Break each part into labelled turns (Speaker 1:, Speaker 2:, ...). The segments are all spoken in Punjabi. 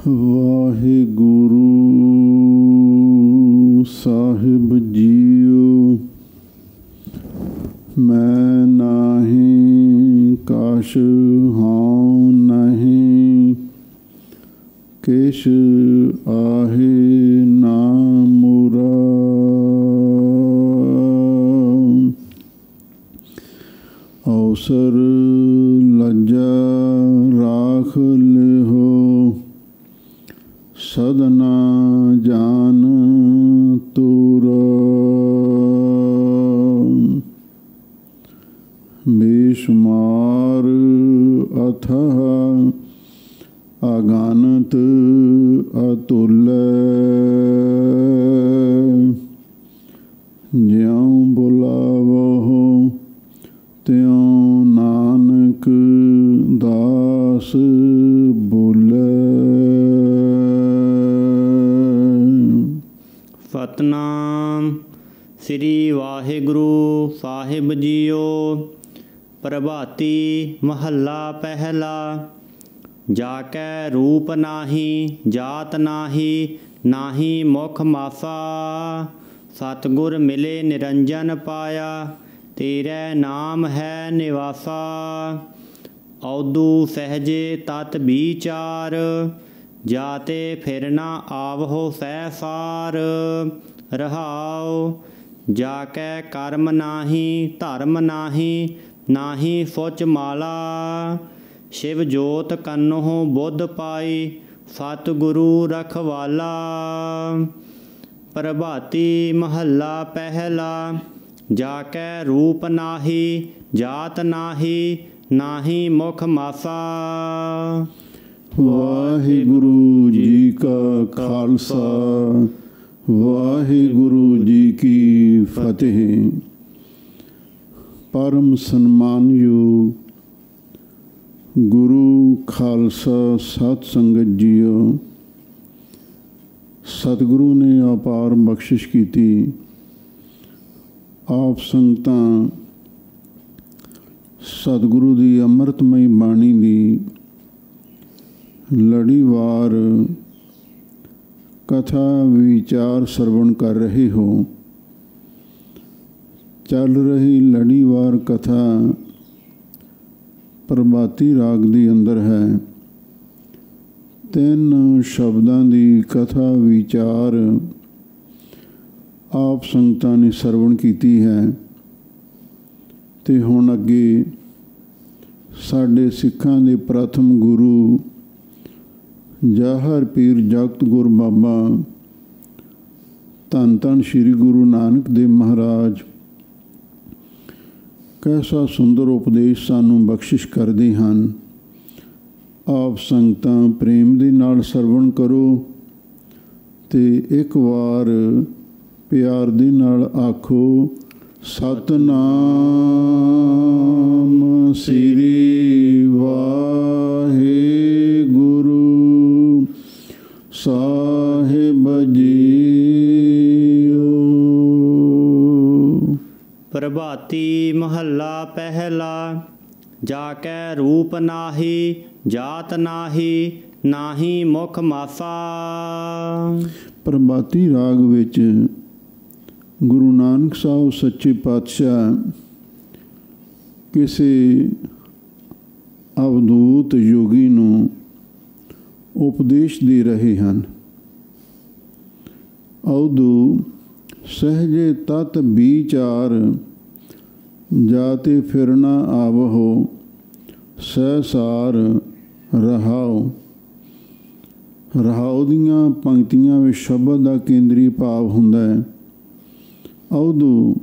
Speaker 1: ਵਾਹਿਗੁਰੂ ਸਾਹਿਬ ਜੀਓ। ਮੈਂ ਨਾਹੀਂ ਕਾਸ਼ ਹਾਂ ਨਹੀਂ, ਕਿਛ ਆਹੇ ਨਾ ਮੁਰਾ। ਅਵਸਰ ਲੱਜਾ ਰਾਖ ਲਿਹੋ, ਸਦਨਾ ਜਾਨ ਤੁਰਾ। ਬੇਸ਼ੁਮਾਰ ਅਥਾਹ ਅਗਾਨਤ ਅਤੁਲ, ਜਿਉ ਬੁਲਾਵਹੁ ਤਿਉ ਨਾਨਕ ਦਾਸ ਬੋਲੇ।
Speaker 2: ਸਤਨਾਮ ਸ੍ਰੀ ਵਾਹਿਗੁਰੂ ਸਾਹਿਬ ਜੀਓ। ਪ੍ਰਭਾਤੀ ਮਹੱਲਾ ਪਹਿਲਾ। ਜਾ ਕੈ ਰੂਪ ਨਾਹੀ, ਜਾਤ ਨਾਹੀ, ਨਾਹੀ ਮੁਖ ਮਾਸਾ। ਸਤਿਗੁਰ ਮਿਲੇ ਨਿਰੰਜਨ ਪਾਇਆ, ਤੇਰੇ ਨਾਮ ਹੈ ਨਿਵਾਸਾ। ਔਦੂ ਸਹਿਜੇ ਤਤ ਵਿਚਾਰ, ਜਾਤੇ ਫਿਰ ਨਾ ਆਵਹੁ ਸਹਿਸਾਰ। ਰਹਾਉ ਜਾ ਕੈ ਕਰਮ ਨਾਹੀ, ਧਰਮ ਨਾਹੀ, ਨਾਹੀ ਸੁਚ ਮਾਲਾ। ਸ਼ਿਵ ਜੋਤ ਕੰਨਹੁ ਬੁੱਧ ਪਾਈ, ਸਤਿਗੁਰੂ ਰਖਵਾਲਾ। ਪ੍ਰਭਾਤੀ ਮਹੱਲਾ ਪਹਿਲਾ। ਜਾ ਕੈ ਰੂਪ ਨਾਹੀ, ਜਾਤ ਨਾਹੀ, ਨਾਹੀ ਮੁਖ ਮਾਸਾ।
Speaker 1: ਵਾਹਿਗੁਰੂ ਜੀ ਕਾ ਖਾਲਸਾ, ਵਾਹਿਗੁਰੂ ਜੀ ਕੀ ਫਤਿਹ। ਪਰਮ ਸਨਮਾਨਯੋਗ ਗੁਰੂ ਖਾਲਸਾ ਸਤ ਸੰਗਤ ਜੀਓ। ਸਤਿਗੁਰੂ ਨੇ ਅਪਾਰ ਬਖਸ਼ਿਸ਼ ਕੀਤੀ। ਆਪ ਸੰਗਤਾਂ ਸਤਿਗੁਰੂ ਦੀ ਅੰਮ੍ਰਿਤਮਈ ਬਾਣੀ ਦੀ ਲੜੀਵਾਰ ਕਥਾ ਵਿਚਾਰ ਸਰਵਣ ਕਰ ਰਹੇ ਹੋ। ਚੱਲ ਰਹੀ ਲੜੀਵਾਰ ਕਥਾ ਪ੍ਰਭਾਤੀ ਰਾਗ ਦੇ ਅੰਦਰ ਹੈ। 3 ਸ਼ਬਦਾਂ ਦੀ ਕਥਾ ਵਿਚਾਰ ਆਪ ਸੰਗਤਾਂ ਨੇ ਸਰਵਣ ਕੀਤੀ ਹੈ। ਤੇ ਹੁਣ ਅੱਗੇ ਸਾਡੇ ਸਿੱਖਾਂ ਦੇ ਪ੍ਰਥਮ ਗੁਰੂ ਜਾਹਰ ਪੀਰ ਜਗਤ ਗੁਰ ਬਾਬਾ ਧੰਨ ਧੰਨ ਸ਼੍ਰੀ ਗੁਰੂ ਨਾਨਕ ਦੇਵ ਮਹਾਰਾਜ ਕੈਸਾ ਸੁੰਦਰ ਉਪਦੇਸ਼ ਸਾਨੂੰ ਬਖਸ਼ਿਸ਼ ਕਰਦੇ ਹਨ। ਆਪ ਸੰਗਤਾਂ ਪ੍ਰੇਮ ਦੇ ਨਾਲ ਸਰਵਣ ਕਰੋ ਤੇ ਇੱਕ ਵਾਰ ਪਿਆਰ ਦੇ ਨਾਲ ਆਖੋ, ਸਤਨਾਮ ਸ੍ਰੀ ਵਾਹਿਗੁਰੂ ਸਾਹਿਬ ਜੀਓ।
Speaker 2: ਪ੍ਰਭਾਤੀ ਮਹੱਲਾ ਪਹਿਲਾ। ਜਾ ਕੈ ਰੂਪ ਨਾਹੀ, ਜਾਤ ਨਾਹੀ, ਨਾਹੀ ਮੁਖ ਮਾਸਾ।
Speaker 1: ਪ੍ਰਭਾਤੀ ਰਾਗ ਵਿੱਚ ਗੁਰੂ ਨਾਨਕ ਸਾਹਿਬ ਸੱਚੇ ਪਾਤਸ਼ਾਹ ਕਿਸੇ ਅਵਧੂਤ ਯੋਗੀ ਨੂੰ ਉਪਦੇਸ਼ ਦੇ ਰਹੇ ਹਨ। ਔਦੂ ਸਹਿਜੇ ਤਤ ਵਿਚਾਰ, ਜਾਤੇ ਫਿਰ ਨਾ ਆਵਹੁ ਸਹਿਸਾਰ। ਰਹਾਉ। ਰਹਾਉ ਦੀਆਂ ਪੰਕਤੀਆਂ ਵਿੱਚ ਸ਼ਬਦ ਦਾ ਕੇਂਦਰੀ ਭਾਵ ਹੁੰਦਾ ਹੈ। ਔਦੂ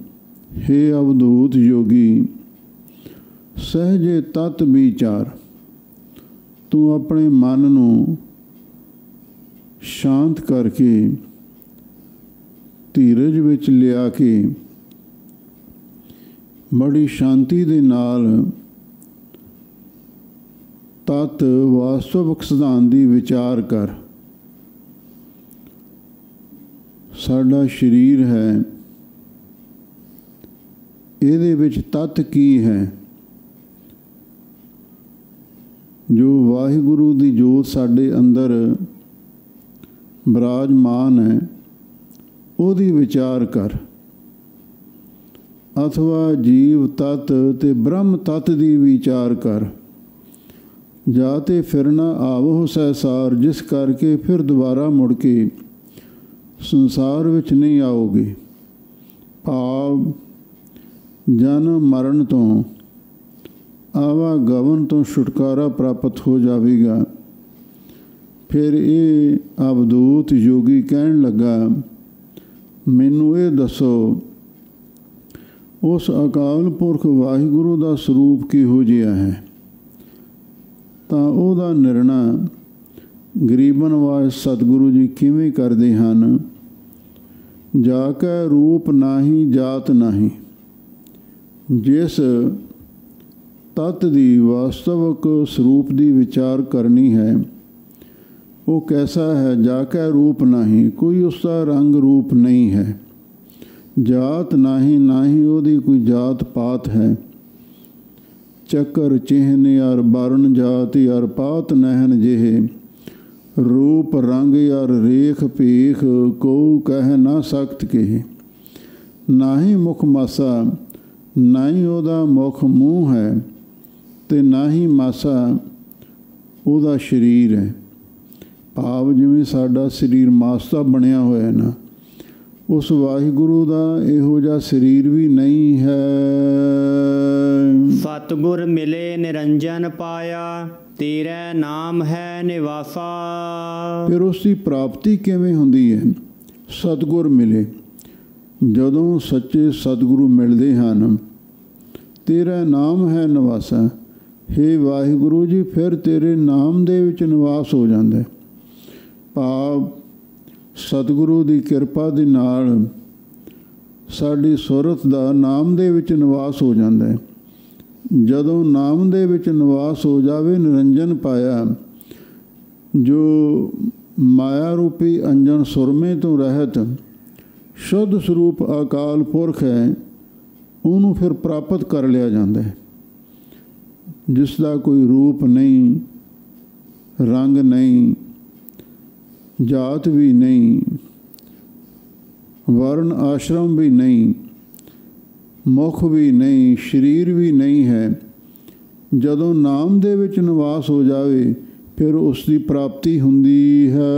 Speaker 1: ਹੇ ਅਵਧੂਤ ਯੋਗੀ, ਸਹਿਜੇ ਤਤ ਵਿਚਾਰ, ਤੂੰ ਆਪਣੇ ਮਨ ਨੂੰ ਸ਼ਾਂਤ ਕਰਕੇ ਧੀਰਜ ਵਿੱਚ ਲਿਆ ਕੇ ਬੜੀ ਸ਼ਾਂਤੀ ਦੇ ਨਾਲ ਤਤ ਵਾਸਤਵਿਕ ਸਿਧਾਂਤ ਦੀ ਵਿਚਾਰ ਕਰ। ਸਾਡਾ ਸਰੀਰ ਹੈ, ਇਹਦੇ ਵਿੱਚ ਤੱਤ ਕੀ ਹੈ? ਜੋ ਵਾਹਿਗੁਰੂ ਦੀ ਜੋਤ ਸਾਡੇ ਅੰਦਰ ਬਿਰਾਜਮਾਨ ਹੈ ਉਹਦੀ ਵਿਚਾਰ ਕਰ, ਅਥਵਾ ਜੀਵ ਤੱਤ ਤੇ ਬ੍ਰਹਮ ਤੱਤ ਦੀ ਵਿਚਾਰ ਕਰ। ਜਾਂ ਤੇ ਫਿਰ ਨਾ ਆਵੋ ਸਹਿਸਾਰ, ਜਿਸ ਕਰਕੇ ਫਿਰ ਦੁਬਾਰਾ ਮੁੜ ਕੇ ਸੰਸਾਰ ਵਿੱਚ ਨਹੀਂ ਆਓਗੇ। ਭਾਵ ਜਨਮ ਮਰਨ ਤੋਂ, ਆਵਾਗਮਨ ਤੋਂ ਛੁਟਕਾਰਾ ਪ੍ਰਾਪਤ ਹੋ ਜਾਵੇਗਾ। ਫਿਰ ਇਹ ਅਵਧੂਤ ਯੋਗੀ ਕਹਿਣ ਲੱਗਾ, ਮੈਨੂੰ ਇਹ ਦੱਸੋ ਉਸ ਅਕਾਲ ਪੁਰਖ ਵਾਹਿਗੁਰੂ ਦਾ ਸਰੂਪ ਕਿਹੋ ਜਿਹਾ ਹੈ? ਤਾਂ ਉਹਦਾ ਨਿਰਣਾ ਗਰੀਬਨ ਵਾਜ ਸਤਿਗੁਰੂ ਜੀ ਕਿਵੇਂ ਕਰਦੇ ਹਨ? ਜਾ ਕੈ ਰੂਪ ਨਾਹੀ ਜਾਤ ਨਾਹੀ। ਜਿਸ ਤੱਤ ਦੀ ਵਾਸਤਵਿਕ ਸਰੂਪ ਦੀ ਵਿਚਾਰ ਕਰਨੀ ਹੈ ਉਹ ਕੈਸਾ ਹੈ? ਜਾ ਕੈ ਰੂਪ ਨਾਹੀ, ਕੋਈ ਉਸਦਾ ਰੰਗ ਰੂਪ ਨਹੀਂ ਹੈ। ਜਾਤ ਨਾਹੀ, ਨਾ ਹੀ ਉਹਦੀ ਕੋਈ ਜਾਤ ਪਾਤ ਹੈ। ਚੱਕਰ ਚਿਹਨ ਯਾਰ ਬਰਨ ਜਾਤ ਯਾਰ ਪਾਤ ਨਹਿਨ ਜਿਹੇ, ਰੂਪ ਰੰਗ ਯਾਰ ਰੇਖ ਭੇਖ ਕੋ ਕਹਿ ਨਾ ਸਕਤ ਕਿਹ। ਨਾ ਹੀ ਮੁਖ ਮਾਸਾ, ਨਾ ਹੀ ਉਹਦਾ ਮੁਖ ਮੂੰਹ ਹੈ, ਤੇ ਨਾ ਹੀ ਮਾਸਾ ਉਹਦਾ ਸਰੀਰ ਹੈ। ਭਾਵ ਜਿਵੇਂ ਸਾਡਾ ਸਰੀਰ ਮਾਸ ਦਾ ਬਣਿਆ ਹੋਇਆ ਨਾ, ਉਸ ਵਾਹਿਗੁਰੂ ਦਾ ਇਹੋ ਜਿਹਾ ਸਰੀਰ ਵੀ ਨਹੀਂ ਹੈ।
Speaker 2: ਸਤਿਗੁਰ ਮਿਲੇ ਨਿਰੰਜਨ ਪਾਇਆ, ਤੇਰਾ ਨਾਮ ਹੈ ਨਿਵਾਸਾ।
Speaker 1: ਫਿਰ ਉਸ ਦੀ ਪ੍ਰਾਪਤੀ ਕਿਵੇਂ ਹੁੰਦੀ ਹੈ? ਸਤਿਗੁਰ ਮਿਲੇ, ਜਦੋਂ ਸੱਚੇ ਸਤਿਗੁਰੂ ਮਿਲਦੇ ਹਨ, ਤੇਰਾ ਨਾਮ ਹੈ ਨਿਵਾਸਾ। ਹੇ ਵਾਹਿਗੁਰੂ ਜੀ, ਫਿਰ ਤੇਰੇ ਨਾਮ ਦੇ ਵਿੱਚ ਨਿਵਾਸ ਹੋ ਜਾਂਦਾ। ਭਾਵ ਸਤਿਗੁਰੂ ਦੀ ਕਿਰਪਾ ਦੇ ਨਾਲ ਸਾਡੀ ਸੁਰਤ ਦਾ ਨਾਮ ਦੇ ਵਿੱਚ ਨਿਵਾਸ ਹੋ ਜਾਂਦਾ ਹੈ। ਜਦੋਂ ਨਾਮ ਦੇ ਵਿੱਚ ਨਿਵਾਸ ਹੋ ਜਾਵੇ, ਨਿਰੰਜਨ ਪਾਇਆ, ਜੋ ਮਾਇਆ ਰੂਪੀ ਅੰਜਨ ਸੁਰਮੇ ਤੋਂ ਰਹਿਤ ਸ਼ੁੱਧ ਸਰੂਪ ਅਕਾਲ ਪੁਰਖ ਹੈ, ਉਹਨੂੰ ਫਿਰ ਪ੍ਰਾਪਤ ਕਰ ਲਿਆ ਜਾਂਦਾ ਹੈ। ਜਿਸ ਦਾ ਕੋਈ ਰੂਪ ਨਹੀਂ, ਰੰਗ ਨਹੀਂ, ਜਾਤ ਵੀ ਨਹੀਂ, ਵਰਨ ਆਸ਼ਰਮ ਵੀ ਨਹੀਂ, ਮੁਖ ਵੀ ਨਹੀਂ, ਸਰੀਰ ਵੀ ਨਹੀਂ ਹੈ। ਜਦੋਂ ਨਾਮ ਦੇ ਵਿੱਚ ਨਿਵਾਸ ਹੋ ਜਾਵੇ, ਫਿਰ ਉਸ ਦੀ ਪ੍ਰਾਪਤੀ ਹੁੰਦੀ ਹੈ।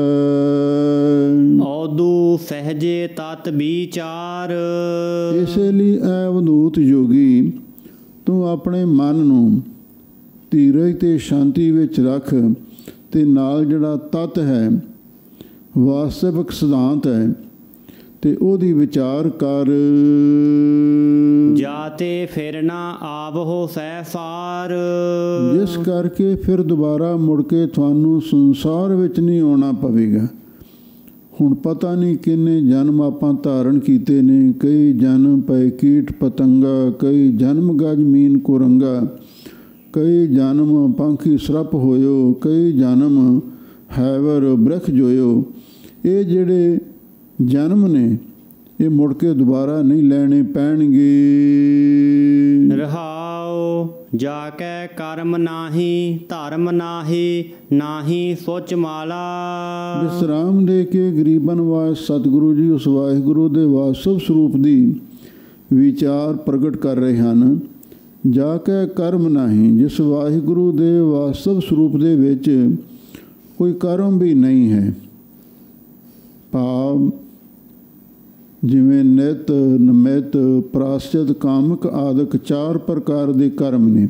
Speaker 2: ਔਦੂ ਸਹਜੇ ਤਤ ਵਿਚਾਰ।
Speaker 1: ਇਸੇ ਲਈ ਐ ਅਵਧੂਤ ਯੋਗੀ, ਤੂੰ ਆਪਣੇ ਮਨ ਨੂੰ ਧੀਰਜ ਤੇ ਸ਼ਾਂਤੀ ਵਿੱਚ ਰੱਖ, ਤੇ ਨਾਲ ਜਿਹੜਾ ਤਤ ਹੈ, ਵਾਸਤਵਿਕ ਸਿਧਾਂਤ ਹੈ, ਤੇ ਉਹਦੀ ਵਿਚਾਰ ਕਰ।
Speaker 2: ਜਾਤੇ ਫਿਰ ਨਾ ਆਵਹੁ ਸਹਿਸਾਰ।
Speaker 1: ਜਿਸ ਕਰਕੇ ਫਿਰ ਦੁਬਾਰਾ ਮੁੜ ਕੇ ਤੁਹਾਨੂੰ ਸੰਸਾਰ ਵਿੱਚ ਨਹੀਂ ਆਉਣਾ ਪਵੇਗਾ। ਹੁਣ ਪਤਾ ਨਹੀਂ ਕਿੰਨੇ ਜਨਮ ਆਪਾਂ ਧਾਰਨ ਕੀਤੇ ਨੇ। ਕਈ ਜਨਮ ਪਏ ਕੀਟ ਪਤੰਗਾ, ਕਈ ਜਨਮ ਗਜ ਮੀਨ ਕੁਰੰਗਾ, ਕਈ ਜਨਮ ਪੰਖੀ ਸਰਪ ਹੋਇਓ, ਕਈ ਜਨਮ ਹੈਵਰ ਬ੍ਰਖ ਜੋਇਓ। ਇਹ ਜਿਹੜੇ ਜਨਮ ਨੇ, ਇਹ ਮੁੜ ਕੇ ਦੁਬਾਰਾ ਨਹੀਂ ਲੈਣੇ ਪੈਣਗੇ।
Speaker 2: ਰਹਾਉ ਜਾ ਕੈ ਕਰਮ ਨਾਹੀ, ਧਰਮ ਨਾਹੀ, ਨਾਹੀ ਸੋਚ ਮਾਲਾ।
Speaker 1: ਵਿਸਰਾਮ ਦੇ ਕੇ ਗਰੀਬਨ ਵਾਜ ਸਤਿਗੁਰੂ ਜੀ ਉਸ ਵਾਹਿਗੁਰੂ ਦੇ ਵਾਸਤਵ ਸਰੂਪ ਦੀ ਵਿਚਾਰ ਪ੍ਰਗਟ ਕਰ ਰਹੇ ਹਨ। ਜਾ ਕੈ ਕਰਮ ਨਾਹੀ, ਜਿਸ ਵਾਹਿਗੁਰੂ ਦੇ ਵਾਸਤਵ ਸਰੂਪ ਦੇ ਵਿੱਚ ਕੋਈ ਕਰਮ ਵੀ ਨਹੀਂ ਹੈ। ਭਾਵ ਜਿਵੇਂ ਨਿਤ, ਨਮਿਤ, ਪ੍ਰਾਸ਼ਚਿਤ, ਕਾਮਕ ਆਦਿਕ 4 ਪ੍ਰਕਾਰ ਦੇ ਕਰਮ ਨੇ,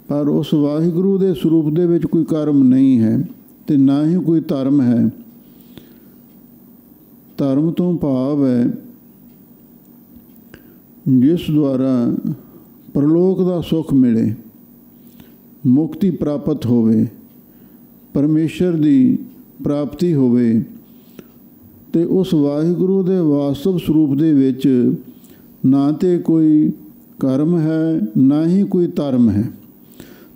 Speaker 1: ਪਰ ਉਸ ਵਾਹਿਗੁਰੂ ਦੇ ਸਰੂਪ ਦੇ ਵਿੱਚ ਕੋਈ ਕਰਮ ਨਹੀਂ ਹੈ, ਤੇ ਨਾ ਹੀ ਕੋਈ ਧਰਮ ਹੈ। ਧਰਮ ਤੋਂ ਭਾਵ ਹੈ ਜਿਸ ਦੁਆਰਾ ਪਰਲੋਕ ਦਾ ਸੁੱਖ ਮਿਲੇ, ਮੁਕਤੀ ਪ੍ਰਾਪਤ ਹੋਵੇ, ਪਰਮੇਸ਼ਰ ਦੀ ਪ੍ਰਾਪਤੀ ਹੋਵੇ। ਤੇ ਉਸ ਵਾਹਿਗੁਰੂ ਦੇ ਵਾਸਤਵ ਸਰੂਪ ਦੇ ਵਿੱਚ ਨਾ ਤੇ ਕੋਈ ਕਰਮ ਹੈ, ਨਾ ਹੀ ਕੋਈ ਧਰਮ ਹੈ,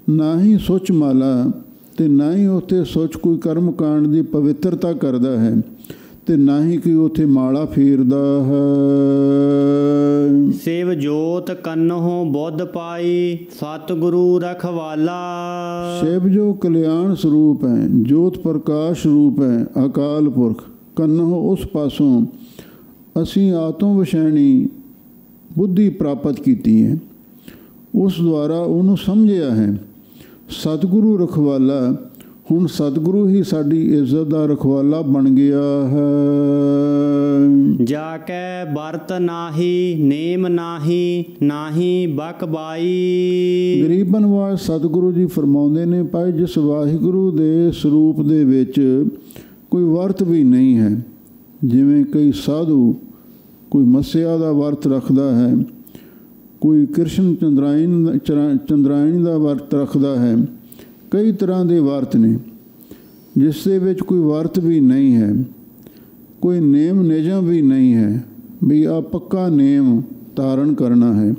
Speaker 1: ਨਾ ਹੀ ਸੁੱਚ ਮਾਲਾ, ਤੇ ਨਾ ਹੀ ਉੱਥੇ ਸੁੱਚ ਕੋਈ ਕਰਮ ਕਾਂਡ ਦੀ ਪਵਿੱਤਰਤਾ ਕਰਦਾ ਹੈ, ਤੇ ਨਾ ਹੀ ਕੋਈ ਉੱਥੇ ਮਾਲਾ ਫੇਰਦਾ ਹੈ।
Speaker 2: ਸਿਵ ਜੋਤ ਕੰਨਹੁ ਬੁੱਧ ਪਾਈ, ਸਤਿਗੁਰੂ ਰਖਵਾਲਾ।
Speaker 1: ਸ਼ਿਵ ਜੋ ਕਲਿਆਣ ਸਰੂਪ ਹੈ, ਜੋਤ ਪ੍ਰਕਾਸ਼ ਰੂਪ ਹੈ, ਅਕਾਲ ਪੁਰਖ ਕੰਨਹੁ ਉਸ ਪਾਸੋਂ ਅਸੀਂ ਆਤਮ ਵਿਸ਼ੈਣੀ ਬੁੱਧੀ ਪ੍ਰਾਪਤ ਕੀਤੀ ਹੈ, ਉਸ ਦੁਆਰਾ ਉਹਨੂੰ ਸਮਝਿਆ ਹੈ। ਸਤਿਗੁਰੂ ਰਖਵਾਲਾ, ਹੁਣ ਸਤਿਗੁਰੂ ਹੀ ਸਾਡੀ ਇੱਜ਼ਤ ਦਾ ਰਖਵਾਲਾ ਬਣ ਗਿਆ ਹੈ।
Speaker 2: ਜਾ ਕੈ ਵਰਤ ਨਾਹੀ, ਨੇਮ ਨਾਹੀ, ਨਾਹੀ ਬਕਬਾਈ।
Speaker 1: ਗਰੀਬ ਨਿਵਾਜ ਸਤਿਗੁਰੂ ਜੀ ਫਰਮਾਉਂਦੇ ਨੇ, ਭਾਈ ਜਿਸ ਵਾਹਿਗੁਰੂ ਦੇ ਸਰੂਪ ਦੇ ਵਿੱਚ ਕੋਈ ਵਰਤ ਵੀ ਨਹੀਂ ਹੈ, ਜਿਵੇਂ ਕਈ ਸਾਧੂ ਕੋਈ ਮੱਸਿਆ ਦਾ ਵਰਤ ਰੱਖਦਾ ਹੈ, ਕੋਈ ਕ੍ਰਿਸ਼ਨ ਚੰਦਰਾਇਣ ਦਾ ਵਰਤ ਰੱਖਦਾ ਹੈ, ਕਈ ਤਰ੍ਹਾਂ ਦੇ ਵਰਤ ਨੇ ਜਿਸ ਦੇ ਵਿੱਚ ਕੋਈ ਵਰਤ ਵੀ ਨਹੀਂ ਹੈ, ਕੋਈ ਨੇਮ ਨਿਯਮ ਵੀ ਨਹੀਂ ਹੈ ਵੀ ਆ ਪੱਕਾ ਨੇਮ ਧਾਰਨ ਕਰਨਾ ਹੈ,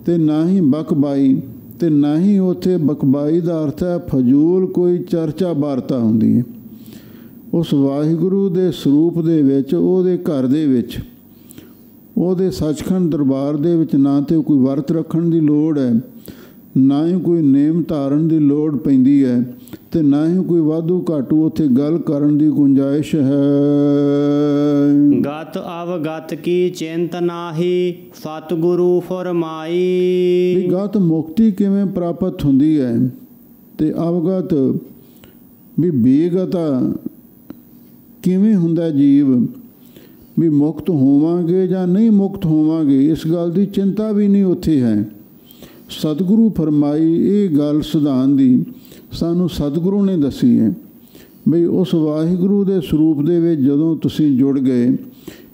Speaker 1: ਤੇ ਨਾ ਹੀ ਬਕਬਾਈ, ਤੇ ਨਾ ਹੀ ਉੱਥੇ ਬਕਬਾਈ ਦਾ ਅਰਥ ਹੈ ਫਜ਼ੂਲ ਕੋਈ ਚਰਚਾ ਵਾਰਤਾ ਹੁੰਦੀ ਹੈ। ਉਸ ਵਾਹਿਗੁਰੂ ਦੇ ਸਰੂਪ ਦੇ ਵਿੱਚ, ਉਹਦੇ ਘਰ ਦੇ ਵਿੱਚ, ਉਹਦੇ ਸੱਚਖੰਡ ਦਰਬਾਰ ਦੇ ਵਿੱਚ ਨਾ ਤੇ ਕੋਈ ਵਰਤ ਰੱਖਣ ਦੀ ਲੋੜ ਹੈ, ਨਾ ਹੀ ਕੋਈ ਨੇਮ ਧਾਰਨ ਦੀ ਲੋੜ ਪੈਂਦੀ ਹੈ, ਤੇ ਨਾ ਹੀ ਕੋਈ ਵਾਧੂ ਘਾਟੂ ਉੱਥੇ ਗੱਲ ਕਰਨ ਦੀ ਗੁੰਜਾਇਸ਼ ਹੈ।
Speaker 2: ਗਤ ਅਵਗਤ ਕੀ ਚਿੰਤ ਨਾਹੀ, ਸਤਿਗੁਰੂ ਫਰਮਾਈ।
Speaker 1: ਵੀ ਗਤ ਮੁਕਤੀ ਕਿਵੇਂ ਪ੍ਰਾਪਤ ਹੁੰਦੀ ਹੈ, ਤੇ ਅਵਗਤ ਵੀ ਬੇਗਤਾ ਕਿਵੇਂ ਹੁੰਦਾ ਜੀਵ, ਵੀ ਮੁਕਤ ਹੋਵਾਂਗੇ ਜਾਂ ਨਹੀਂ ਮੁਕਤ ਹੋਵਾਂਗੇ, ਇਸ ਗੱਲ ਦੀ ਚਿੰਤਾ ਵੀ ਨਹੀਂ ਉੱਥੇ ਹੈ। ਸਤਿਗੁਰੂ ਫਰਮਾਈ ਇਹ ਗੱਲ ਸਿਧਾਂਤ ਦੀ ਸਾਨੂੰ ਸਤਿਗੁਰੂ ਨੇ ਦੱਸੀ ਹੈ ਬਈ ਉਸ ਵਾਹਿਗੁਰੂ ਦੇ ਸਰੂਪ ਦੇ ਵਿੱਚ ਜਦੋਂ ਤੁਸੀਂ ਜੁੜ ਗਏ,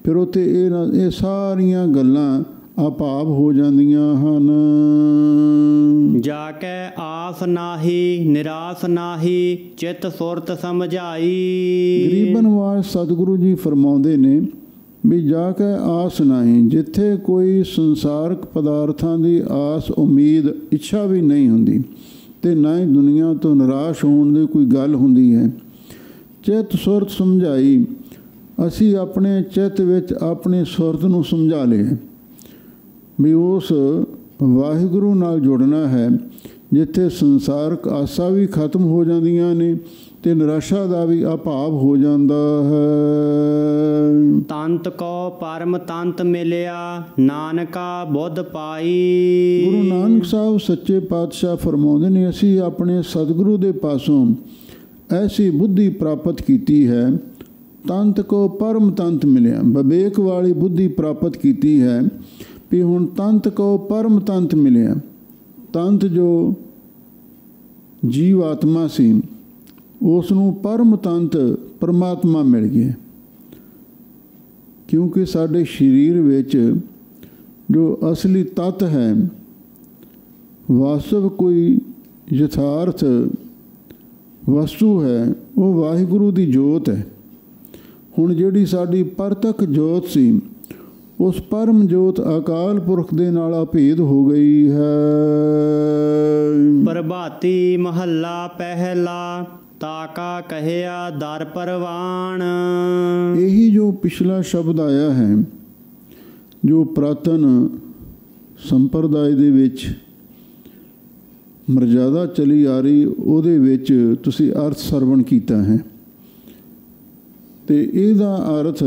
Speaker 1: ਫਿਰ ਉੱਥੇ ਇਹ ਸਾਰੀਆਂ ਗੱਲਾਂ ਅਭਾਵ ਹੋ ਜਾਂਦੀਆਂ ਹਨ।
Speaker 2: ਜਾ ਕੈ ਆਸ ਨਾਹੀ, ਨਿਰਾਸ ਨਾਹੀ, ਚਿੱਤ ਸੁਰਤ ਸਮਝਾਈ।
Speaker 1: ਗਰੀਬ ਨਿਵਾਜ ਸਤਿਗੁਰੂ ਜੀ ਫਰਮਾਉਂਦੇ ਨੇ ਵੀ ਜਾ ਕੇ ਆਸ ਨਹੀਂ, ਜਿੱਥੇ ਕੋਈ ਸੰਸਾਰਕ ਪਦਾਰਥਾਂ ਦੀ ਆਸ ਉਮੀਦ ਇੱਛਾ ਵੀ ਨਹੀਂ ਹੁੰਦੀ, ਤੇ ਨਾ ਹੀ ਦੁਨੀਆ ਤੋਂ ਨਿਰਾਸ਼ ਹੋਣ ਦੀ ਕੋਈ ਗੱਲ ਹੁੰਦੀ ਹੈ। ਚਿੱਤ ਸੁਰਤ ਸਮਝਾਈ, ਅਸੀਂ ਆਪਣੇ ਚਿੱਤ ਵਿੱਚ ਆਪਣੀ ਸੁਰਤ ਨੂੰ ਸਮਝਾ ਲਿਆ ਵੀ ਉਸ ਵਾਹਿਗੁਰੂ ਨਾਲ ਜੁੜਨਾ ਹੈ, ਜਿੱਥੇ ਸੰਸਾਰਕ ਆਸਾਂ ਵੀ ਖਤਮ ਹੋ ਜਾਂਦੀਆਂ ਨੇ ਤੇ ਨਿਰਾਸ਼ਾ ਦਾ ਵੀ ਅਭਾਵ ਹੋ ਜਾਂਦਾ ਹੈ।
Speaker 2: ਤੰਤ ਕੋ ਪਰਮ ਤੰਤ ਮਿਲਿਆ, ਨਾਨਕਾ ਬੁੱਧ ਪਾਈ।
Speaker 1: ਗੁਰੂ ਨਾਨਕ ਸਾਹਿਬ ਸੱਚੇ ਪਾਤਸ਼ਾਹ ਫਰਮਾਉਂਦੇ ਨੇ, ਅਸੀਂ ਆਪਣੇ ਸਤਿਗੁਰੂ ਦੇ ਪਾਸੋਂ ਐਸੀ ਬੁੱਧੀ ਪ੍ਰਾਪਤ ਕੀਤੀ ਹੈ, ਤੰਤ ਕੋ ਪਰਮ ਤੰਤ ਮਿਲਿਆ, ਵਿਵੇਕ ਵਾਲੀ ਬੁੱਧੀ ਪ੍ਰਾਪਤ ਕੀਤੀ ਹੈ ਵੀ ਹੁਣ ਤੰਤ ਕੋ ਪਰਮ ਤੰਤ ਮਿਲਿਆ। ਤੰਤ ਜੋ ਜੀਵ ਆਤਮਾ ਸੀ, ਉਸ ਨੂੰ ਪਰਮ ਤੰਤ ਪਰਮਾਤਮਾ ਮਿਲ ਗਿਆ, ਕਿਉਂਕਿ ਸਾਡੇ ਸਰੀਰ ਵਿੱਚ ਜੋ ਅਸਲੀ ਤੱਤ ਹੈ, ਵਾਸਤਵ ਕੋਈ ਯਥਾਰਥ ਵਸਤੂ ਹੈ, ਉਹ ਵਾਹਿਗੁਰੂ ਦੀ ਜੋਤ ਹੈ। ਹੁਣ ਜਿਹੜੀ ਸਾਡੀ ਪਰਤਕ ਜੋਤ ਸੀ, ਉਸ ਪਰਮ ਜੋਤ ਅਕਾਲ ਪੁਰਖ ਦੇ ਨਾਲ ਅਭੇਦ ਹੋ ਗਈ ਹੈ।
Speaker 2: ਪ੍ਰਭਾਤੀ ਮਹੱਲਾ ਪਹਿਲਾ, ਤਾਕਾ ਕਹਿਆ ਦਰ ਪਰਵਾਣ।
Speaker 1: ਇਹੀ ਜੋ ਪਿਛਲਾ ਸ਼ਬਦ ਆਇਆ ਹੈ, ਜੋ ਪ੍ਰਾਤਨ ਸੰਪਰਦਾਇ ਦੇ ਵਿੱਚ ਮਰਜ਼ਾਦਾ ਚਲੀ ਆ ਰਹੀ, ਉਹਦੇ ਵਿੱਚ ਤੁਸੀਂ ਅਰਥ ਸਰਵਣ ਕੀਤਾ ਹੈ, ਤੇ ਇਹਦਾ ਅਰਥ